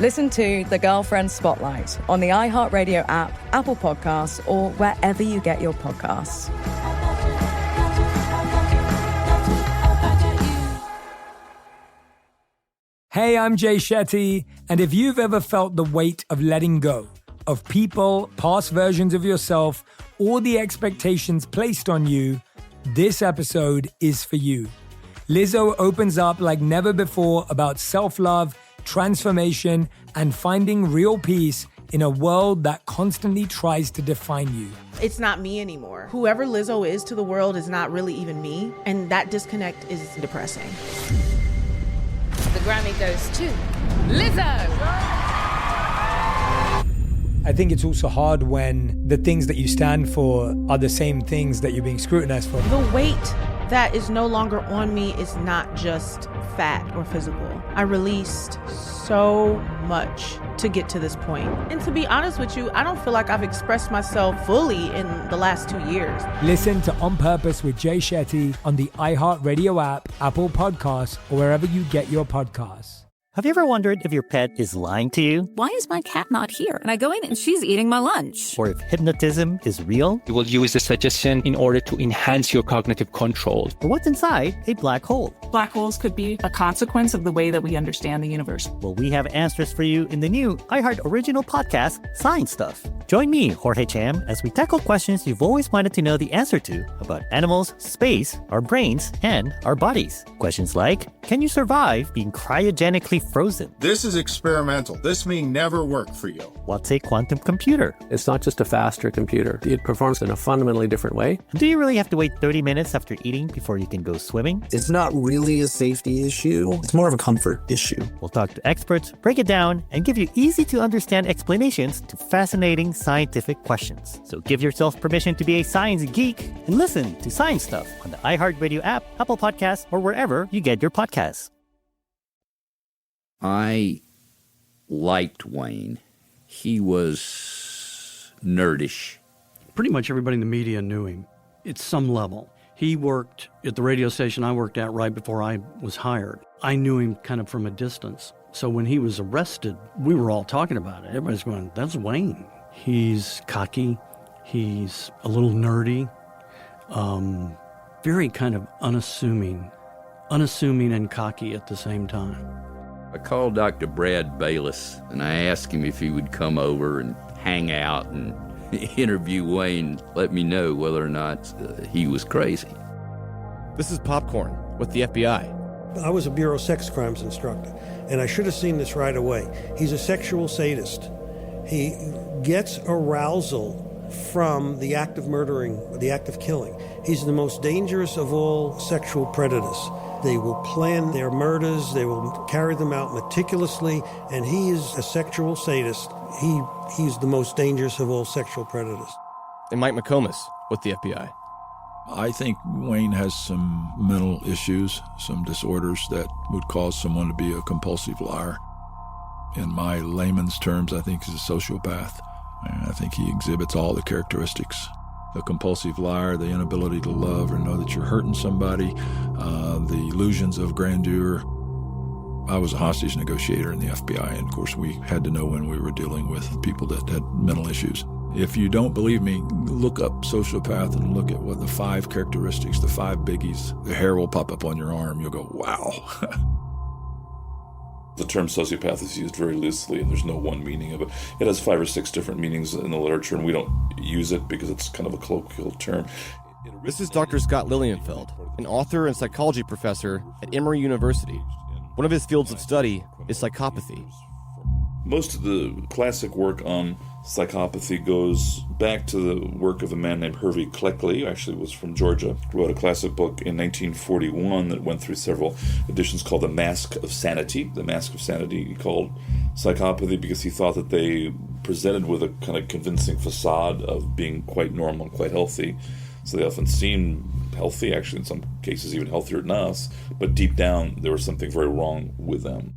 Listen to The Girlfriend Spotlight on the iHeartRadio app, Apple Podcasts, or wherever you get your podcasts. Hey, I'm Jay Shetty, and if you've ever felt the weight of letting go, of people, past versions of yourself, or the expectations placed on you, this episode is for you. Lizzo opens up like never before about self-love, transformation, and finding real peace in a world that constantly tries to define you. It's not me anymore. Whoever Lizzo is to the world is not really even me, and that disconnect is depressing. The Grammy goes to Lizzo. I think it's also hard when the things that you stand for are the same things that you're being scrutinized for. The weight that is no longer on me is not just fat or physical. I released so much to get to this point. And to be honest with you, I don't feel like I've expressed myself fully in the last 2 years. Listen to On Purpose with Jay Shetty on the iHeartRadio app, Apple Podcasts, or wherever you get your podcasts. Have you ever wondered if your pet is lying to you? Why is my cat not here? And I go in and she's eating my lunch. Or if hypnotism is real? You will use the suggestion in order to enhance your cognitive control. Or what's inside a black hole? Black holes could be a consequence of the way that we understand the universe. Well, we have answers for you in the new iHeart original podcast, Science Stuff. Join me, Jorge Cham, as we tackle questions you've always wanted to know the answer to about animals, space, our brains, and our bodies. Questions like, can you survive being cryogenically frozen? This is experimental. This may never work for you. What's a quantum computer? It's not just a faster computer. It performs in a fundamentally different way. Do you really have to wait 30 minutes after eating before you can go swimming? It's not really a safety issue. It's more of a comfort issue. We'll talk to experts, break it down, and give you easy-to-understand explanations to fascinating scientific questions. So give yourself permission to be a science geek and listen to Science Stuff on the iHeartRadio app, Apple Podcasts, or wherever you get your podcasts. I liked Wayne. He was nerdish, pretty much everybody in the media knew him at some level. He worked at the radio station I worked at right before I was hired. I knew him kind of from a distance. So when he was arrested, we were all talking about it. Everybody's going, that's Wayne. He's cocky. He's a little nerdy. Very kind of unassuming and cocky at the same time. I called Dr. Brad Bayless, and I asked him if he would come over and hang out and interview Wayne, let me know whether or not he was crazy. This is Popcorn with the FBI. I was a Bureau Sex Crimes instructor, and I should have seen this right away. He's a sexual sadist. He gets arousal from the act of murdering, the act of killing. He's the most dangerous of all sexual predators. They will plan their murders, they will carry them out meticulously, and he is a sexual sadist. He's the most dangerous of all sexual predators. And Mike McComas with the FBI. I think Wayne has some mental issues, some disorders that would cause someone to be a compulsive liar. In my layman's terms, I think he's a sociopath. I think he exhibits all the characteristics. The compulsive liar, the inability to love or know that you're hurting somebody, the illusions of grandeur. I was a hostage negotiator in the FBI, and of course we had to know when we were dealing with people that had mental issues. If you don't believe me, look up sociopath and look at what the 5 characteristics, the 5 biggies. The hair will pop up on your arm. You'll go, wow. The term sociopath is used very loosely, and there's no one meaning of it. It has 5 or 6 different meanings in the literature, and we don't use it because it's kind of a colloquial term. This is Dr. Scott Lilienfeld, an author and psychology professor at Emory University. One of his fields of study is psychopathy. Most of the classic work on psychopathy goes back to the work of a man named Hervey Cleckley, actually was from Georgia, wrote a classic book in 1941 that went through several editions called The Mask of Sanity. The Mask of Sanity he called psychopathy because he thought that they presented with a kind of convincing facade of being quite normal and quite healthy. So they often seem healthy, actually in some cases even healthier than us, but deep down there was something very wrong with them.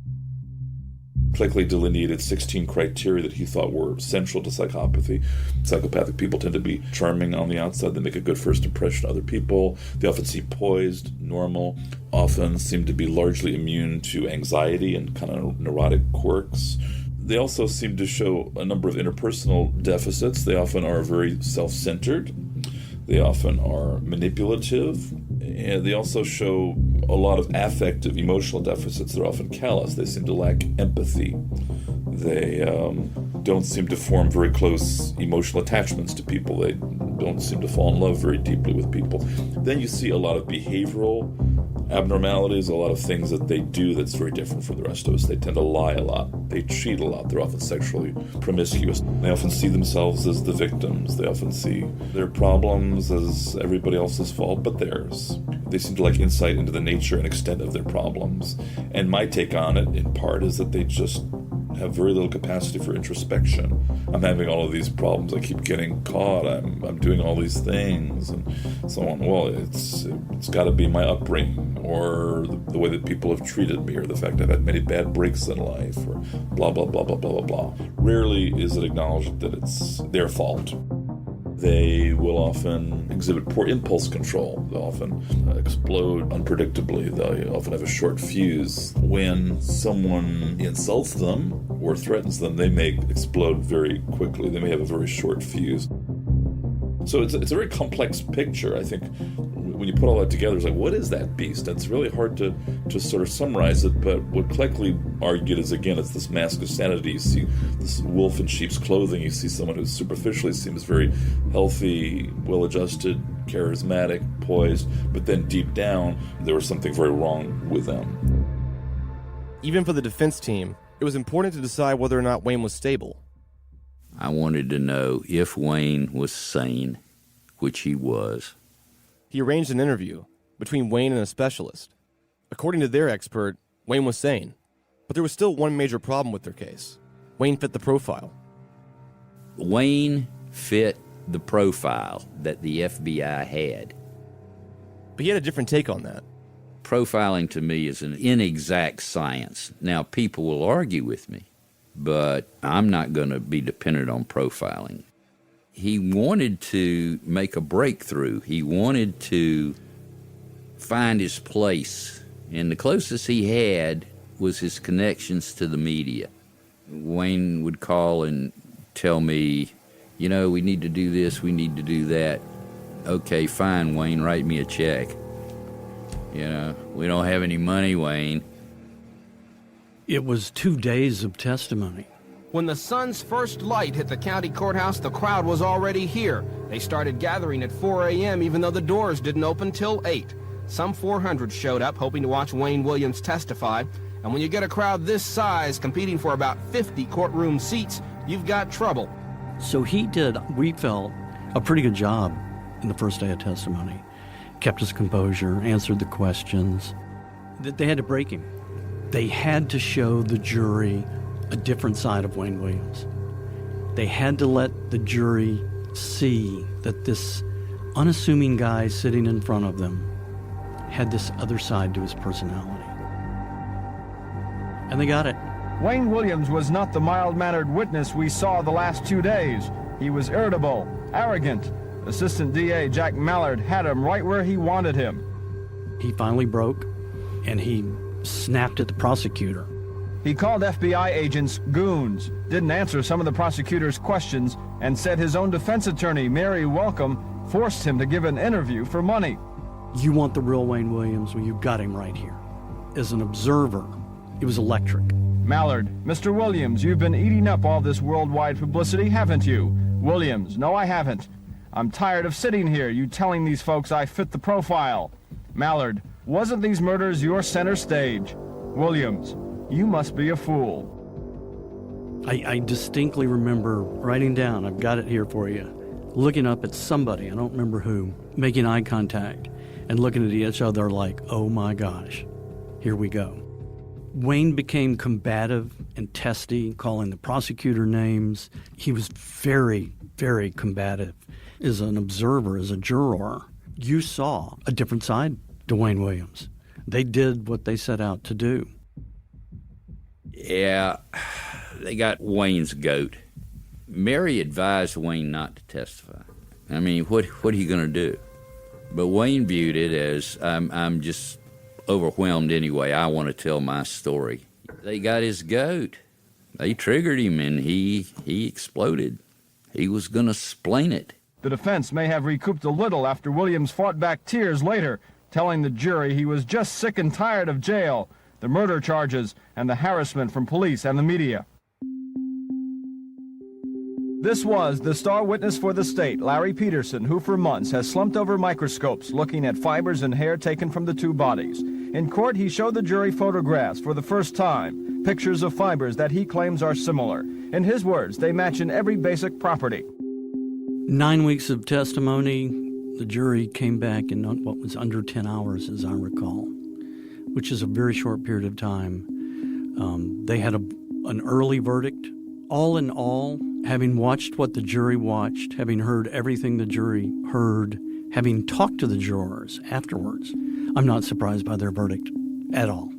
Cleckley delineated 16 criteria that he thought were central to psychopathy. Psychopathic people tend to be charming on the outside. They make a good first impression of other people. They often seem poised, normal, often seem to be largely immune to anxiety and kind of neurotic quirks. They also seem to show a number of interpersonal deficits. They often are very self-centered. They often are manipulative, and they also show a lot of affective, emotional deficits. They're often callous. They seem to lack empathy. They don't seem to form very close emotional attachments to people. They don't seem to fall in love very deeply with people. Then you see a lot of behavioral abnormalities, a lot of things that they do that's very different from the rest of us. They tend to lie a lot. They cheat a lot. They're often sexually promiscuous. They often see themselves as the victims. They often see their problems as everybody else's fault but theirs. They seem to lack insight into the nature and extent of their problems. And my take on it, in part, is that they just have very little capacity for introspection. I'm having all of these problems. I keep getting caught. I'm doing all these things and so on. Well, it's got to be my upbringing or the way that people have treated me or the fact I've had many bad breaks in life or blah, blah, blah, blah, blah, blah, blah. Rarely is it acknowledged that it's their fault. They will often exhibit poor impulse control. They'll often explode unpredictably. They often have a short fuse. When someone insults them or threatens them, they may explode very quickly. They may have a very short fuse. So it's a very complex picture, I think. When you put all that together, it's like, what is that beast? And it's really hard to sort of summarize it, but what Cleckley argued is, again, it's this mask of sanity. You see this wolf in sheep's clothing. You see someone who superficially seems very healthy, well-adjusted, charismatic, poised, but then deep down, there was something very wrong with them. Even for the defense team, it was important to decide whether or not Wayne was stable. I wanted to know if Wayne was sane, which he was. He arranged an interview between Wayne and a specialist. According to their expert, Wayne was sane, but there was still one major problem with their case. Wayne fit the profile. Wayne fit the profile that the FBI had. But he had a different take on that. Profiling to me is an inexact science. Now, people will argue with me, but I'm not going to be dependent on profiling. He wanted to make a breakthrough. He wanted to find his place. And the closest he had was his connections to the media. Wayne would call and tell me, you know, we need to do this, we need to do that. Okay, fine, Wayne, write me a check. You know, we don't have any money, Wayne. It was 2 days of testimony. When the sun's first light hit the county courthouse, the crowd was already here. They started gathering at 4 a.m. even though the doors didn't open till 8. Some 400 showed up hoping to watch Wayne Williams testify. And when you get a crowd this size competing for about 50 courtroom seats, you've got trouble. So he did, we felt, a pretty good job in the first day of testimony. Kept his composure, answered the questions. They had to break him. They had to show the jury a different side of Wayne Williams. They had to let the jury see that this unassuming guy sitting in front of them had this other side to his personality. And they got it. Wayne Williams was not the mild-mannered witness we saw the last 2 days. He was irritable, arrogant. Assistant DA Jack Mallard had him right where he wanted him. He finally broke, and he snapped at the prosecutor. He called FBI agents goons, didn't answer some of the prosecutor's questions, and said his own defense attorney, Mary Welcome, forced him to give an interview for money. You want the real Wayne Williams? Well, you've got him right here. As an observer, it was electric. Mallard, Mr. Williams, you've been eating up all this worldwide publicity, haven't you? Williams, no, I haven't. I'm tired of sitting here, you telling these folks I fit the profile. Mallard, wasn't these murders your center stage? Williams, you must be a fool. I distinctly remember writing down, I've got it here for you, looking up at somebody, I don't remember who, making eye contact and looking at each other like, oh my gosh, here we go. Wayne became combative and testy, calling the prosecutor names. He was very, very combative. As an observer, as a juror, you saw a different side to Wayne Williams. They did what they set out to do. Yeah, they got Wayne's goat. Mary advised Wayne not to testify. I mean, what are you going to do? But Wayne viewed it as, I'm just overwhelmed anyway. I want to tell my story. They got his goat. They triggered him, and he exploded. He was going to splain it. The defense may have recouped a little after Williams fought back tears later, telling the jury he was just sick and tired of jail, the murder charges, and the harassment from police and the media. This was the star witness for the state, Larry Peterson, who for months has slumped over microscopes looking at fibers and hair taken from the two bodies. In court, he showed the jury photographs for the first time, pictures of fibers that he claims are similar. In his words, they match in every basic property. 9 weeks of testimony, the jury came back in what was under 10 hours, as I recall, which is a very short period of time. They had an early verdict. All in all, having watched what the jury watched, having heard everything the jury heard, having talked to the jurors afterwards, I'm not surprised by their verdict at all.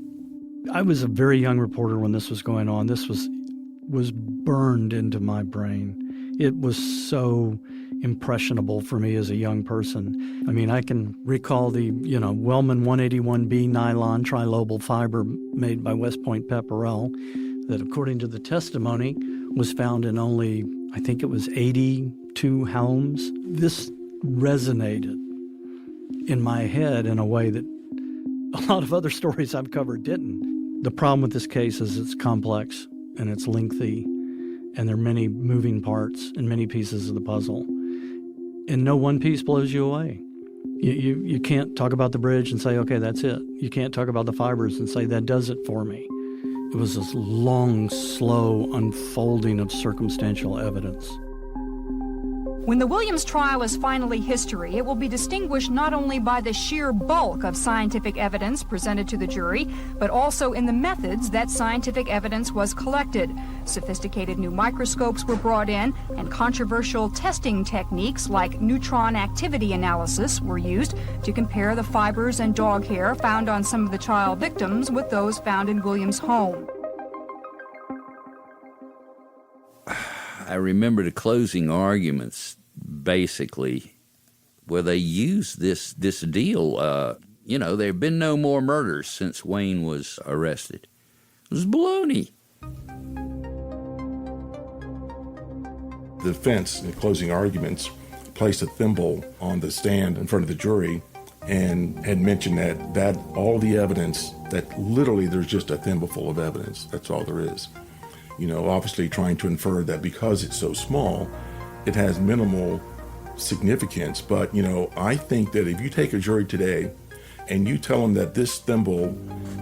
I was a very young reporter when this was going on. This was burned into my brain. It was so impressionable for me as a young person. I mean, I can recall the, Wellman 181B nylon trilobal fiber made by West Point Pepperell that, according to the testimony, was found in only, I think it was 82 homes. This resonated in my head in a way that a lot of other stories I've covered didn't. The problem with this case is it's complex and it's lengthy, and there are many moving parts and many pieces of the puzzle. And no one piece blows you away. You can't talk about the bridge and say, okay, that's it. You can't talk about the fibers and say, that does it for me. It was this long, slow unfolding of circumstantial evidence. When the Williams trial is finally history, it will be distinguished not only by the sheer bulk of scientific evidence presented to the jury, but also in the methods that scientific evidence was collected. Sophisticated new microscopes were brought in, and controversial testing techniques like neutron activity analysis were used to compare the fibers and dog hair found on some of the child victims with those found in Williams' home. I remember the closing arguments. basically where they used this deal. There have been no more murders since Wayne was arrested. It was baloney. The defense, in closing arguments, placed a thimble on the stand in front of the jury and had mentioned that all the evidence, that literally there's just a thimbleful of evidence. That's all there is. Obviously trying to infer that because it's so small, it has minimal significance. But, I think that if you take a jury today and you tell them that this thimble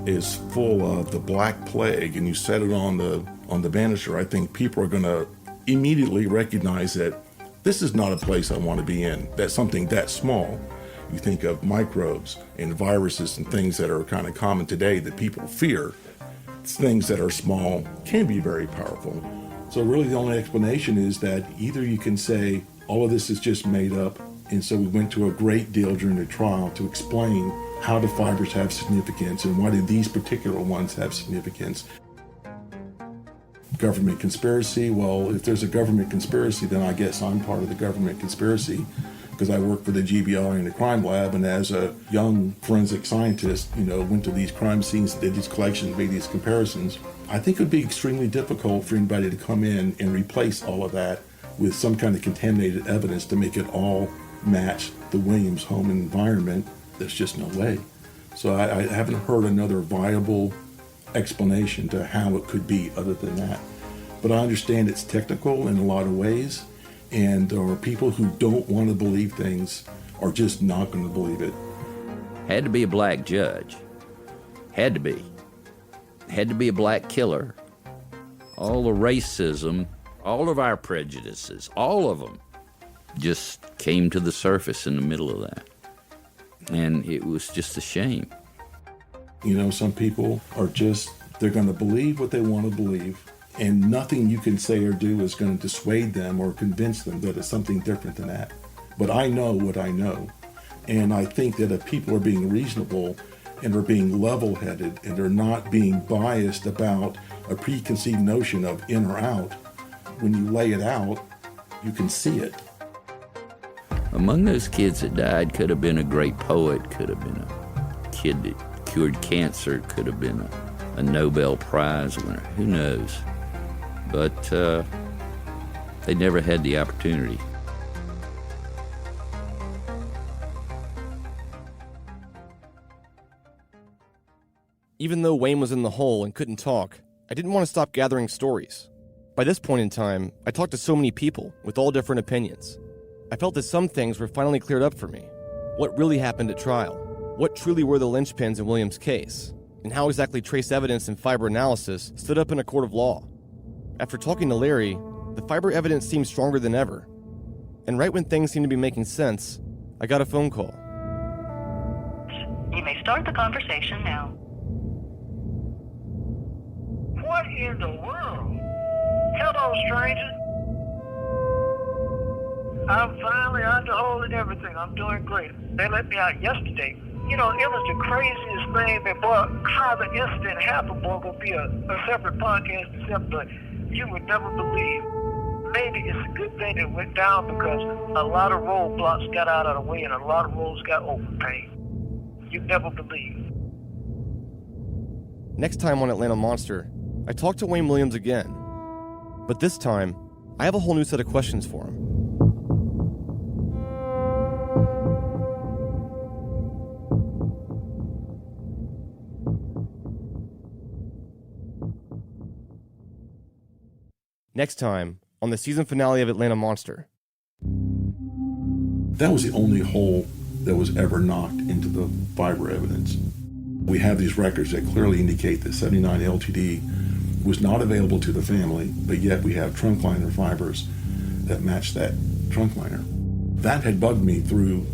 is full of the Black Plague and you set it on the banister, I think people are going to immediately recognize that this is not a place I want to be in. That's something that small. You think of microbes and viruses and things that are kind of common today that people fear. Things that are small can be very powerful. So really the only explanation is that either you can say all of this is just made up, and so we went to a great deal during the trial to explain how do fibers have significance and why do these particular ones have significance. Government conspiracy, well, if there's a government conspiracy, then I guess I'm part of the government conspiracy because I work for the GBI and the crime lab, and as a young forensic scientist, went to these crime scenes, did these collections, made these comparisons. I think it would be extremely difficult for anybody to come in and replace all of that with some kind of contaminated evidence to make it all match the Williams home environment. There's just no way. So I haven't heard another viable explanation to how it could be other than that. But I understand it's technical in a lot of ways, and there are people who don't want to believe things are just not going to believe it. Had to be a black judge. Had to be. Had to be a black killer. All the racism, all of our prejudices, all of them just came to the surface in the middle of that. And it was just a shame. Some people are they're going to believe what they want to believe, and nothing you can say or do is going to dissuade them or convince them that it's something different than that. But I know what I know, and I think that if people are being reasonable and are being level-headed and are not being biased about a preconceived notion of in or out, when you lay it out, you can see it. Among those kids that died could have been a great poet, could have been a kid that cured cancer, could have been a Nobel Prize winner, who knows? But they never had the opportunity. Even though Wayne was in the hole and couldn't talk, I didn't want to stop gathering stories. By this point in time, I talked to so many people with all different opinions. I felt that some things were finally cleared up for me. What really happened at trial? What truly were the linchpins in Williams' case? And how exactly trace evidence and fiber analysis stood up in a court of law? After talking to Larry, the fiber evidence seemed stronger than ever. And right when things seemed to be making sense, I got a phone call. You may start the conversation now. What in the world? Hello, stranger. I'm finally out the hole and everything. I'm doing great. They let me out yesterday. It was the craziest thing, that, boy, how the incident happened, boy, will be a separate podcast itself, but you would never believe. Maybe it's a good thing it went down because a lot of roadblocks got out of the way and a lot of roads got open. You'd never believe. Next time on Atlanta Monster, I talked to Wayne Williams again. But this time, I have a whole new set of questions for him. Next time on the season finale of Atlanta Monster. That was the only hole that was ever knocked into the fiber evidence. We have these records that clearly indicate that 79 LTD was not available to the family, but yet we have trunk liner fibers that match that trunk liner. That had bugged me through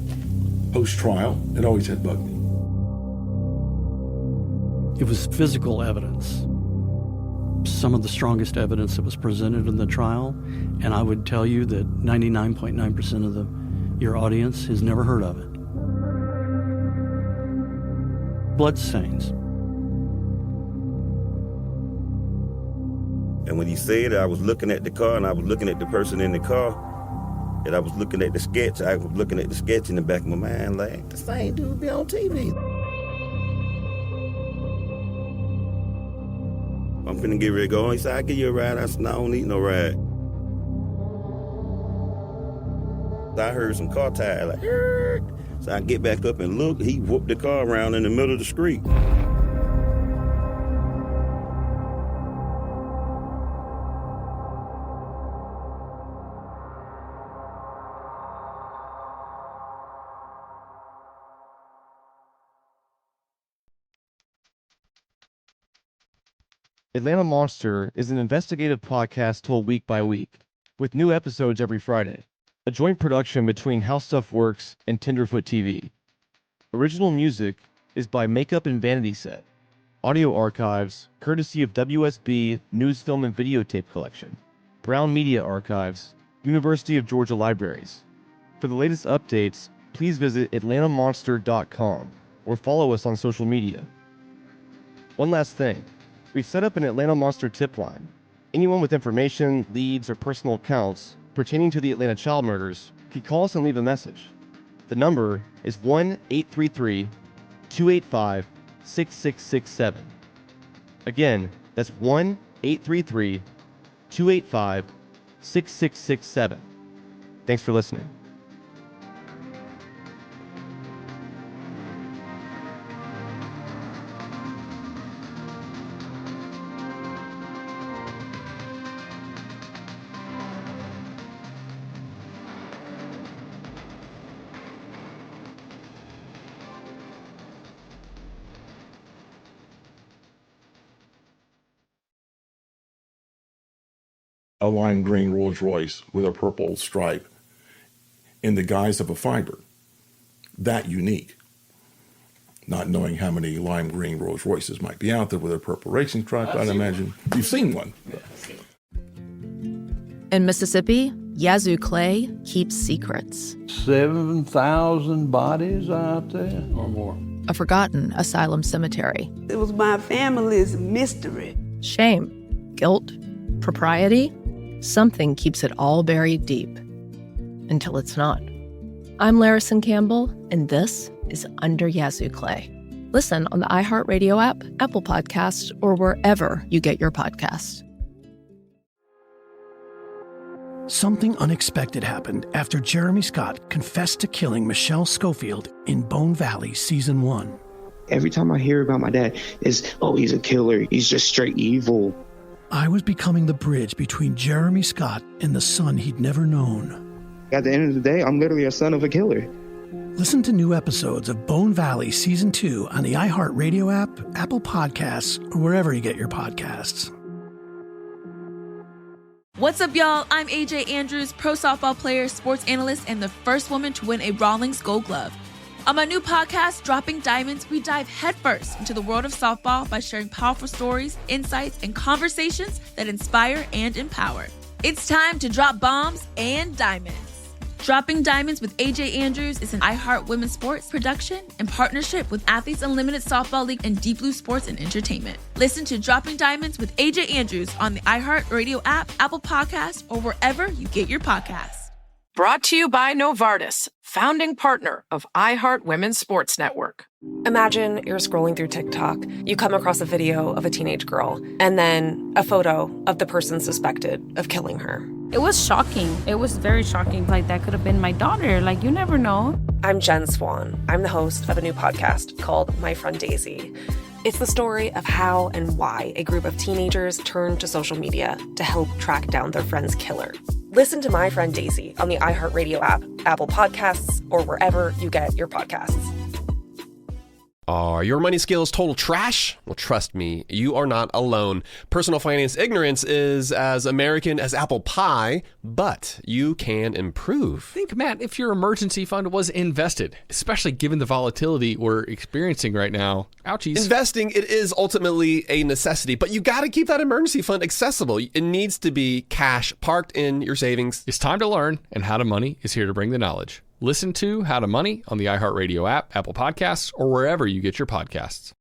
post-trial. It always had bugged me. It was physical evidence. Some of the strongest evidence that was presented in the trial, and I would tell you that 99.9% of your audience has never heard of it. Bloodstains. And when you said it, I was looking at the car and I was looking at the person in the car, And I was looking at the sketch. I was looking at the sketch in the back of my mind like, the same dude be on TV. I'm finna get ready to go. He said, I'll give you a ride. I said, no, I don't need no ride. I heard some car tire like, Err! So I get back up and look. He whooped the car around in the middle of the street. Atlanta Monster is an investigative podcast told week by week, with new episodes every Friday. A joint production between How Stuff Works and Tenderfoot TV. Original music is by Makeup and Vanity Set. Audio archives, courtesy of WSB News, Film, and Videotape Collection. Brown Media Archives, University of Georgia Libraries. For the latest updates, please visit atlantamonster.com or follow us on social media. One last thing. We've set up an Atlanta Monster tip line. Anyone with information, leads, or personal accounts pertaining to the Atlanta child murders can call us and leave a message. The number is 1-833-285-6667. Again, that's 1-833-285-6667. Thanks for listening. A lime green Rolls Royce with a purple stripe in the guise of a fiber. That unique. Not knowing how many lime green Rolls Royces might be out there with a purple racing stripe, I'd imagine. You've seen one. In Mississippi, Yazoo Clay keeps secrets. 7,000 bodies out there or more. A forgotten asylum cemetery. It was my family's mystery. Shame, guilt, propriety. Something keeps it all buried deep. Until it's not. I'm Larison Campbell, and this is Under Yazoo Clay. Listen on the iHeartRadio app, Apple Podcasts, or wherever you get your podcasts. Something unexpected happened after Jeremy Scott confessed to killing Michelle Schofield in Bone Valley Season 1. Every time I hear about my dad, it's, oh, he's a killer. He's just straight evil. I was becoming the bridge between Jeremy Scott and the son he'd never known. At the end of the day, I'm literally a son of a killer. Listen to new episodes of Bone Valley Season 2 on the iHeartRadio app, Apple Podcasts, or wherever you get your podcasts. What's up, y'all? I'm AJ Andrews, pro softball player, sports analyst, and the first woman to win a Rawlings Gold Glove. On my new podcast, Dropping Diamonds, we dive headfirst into the world of softball by sharing powerful stories, insights, and conversations that inspire and empower. It's time to drop bombs and diamonds. Dropping Diamonds with AJ Andrews is an iHeart Women's Sports production in partnership with Athletes Unlimited Softball League and Deep Blue Sports and Entertainment. Listen to Dropping Diamonds with AJ Andrews on the iHeart Radio app, Apple Podcasts, or wherever you get your podcasts. Brought to you by Novartis, founding partner of iHeart Women's Sports Network. Imagine you're scrolling through TikTok. You come across a video of a teenage girl, and then a photo of the person suspected of killing her. It was shocking. It was very shocking. Like, that could have been my daughter. Like, you never know. I'm Jen Swan. I'm the host of a new podcast called My Friend Daisy. It's the story of how and why a group of teenagers turned to social media to help track down their friend's killer. Listen to My Friend Daisy on the iHeartRadio app, Apple Podcasts, or wherever you get your podcasts. Are your money skills total trash? Well, trust me, you are not alone. Personal finance ignorance is as American as apple pie, but you can improve. Think, Matt, if your emergency fund was invested, especially given the volatility we're experiencing right now. Ouchies. Investing, it is ultimately a necessity, but you got to keep that emergency fund accessible. It needs to be cash parked in your savings. It's time to learn, and How to Money is here to bring the knowledge. Listen to How to Money on the iHeartRadio app, Apple Podcasts, or wherever you get your podcasts.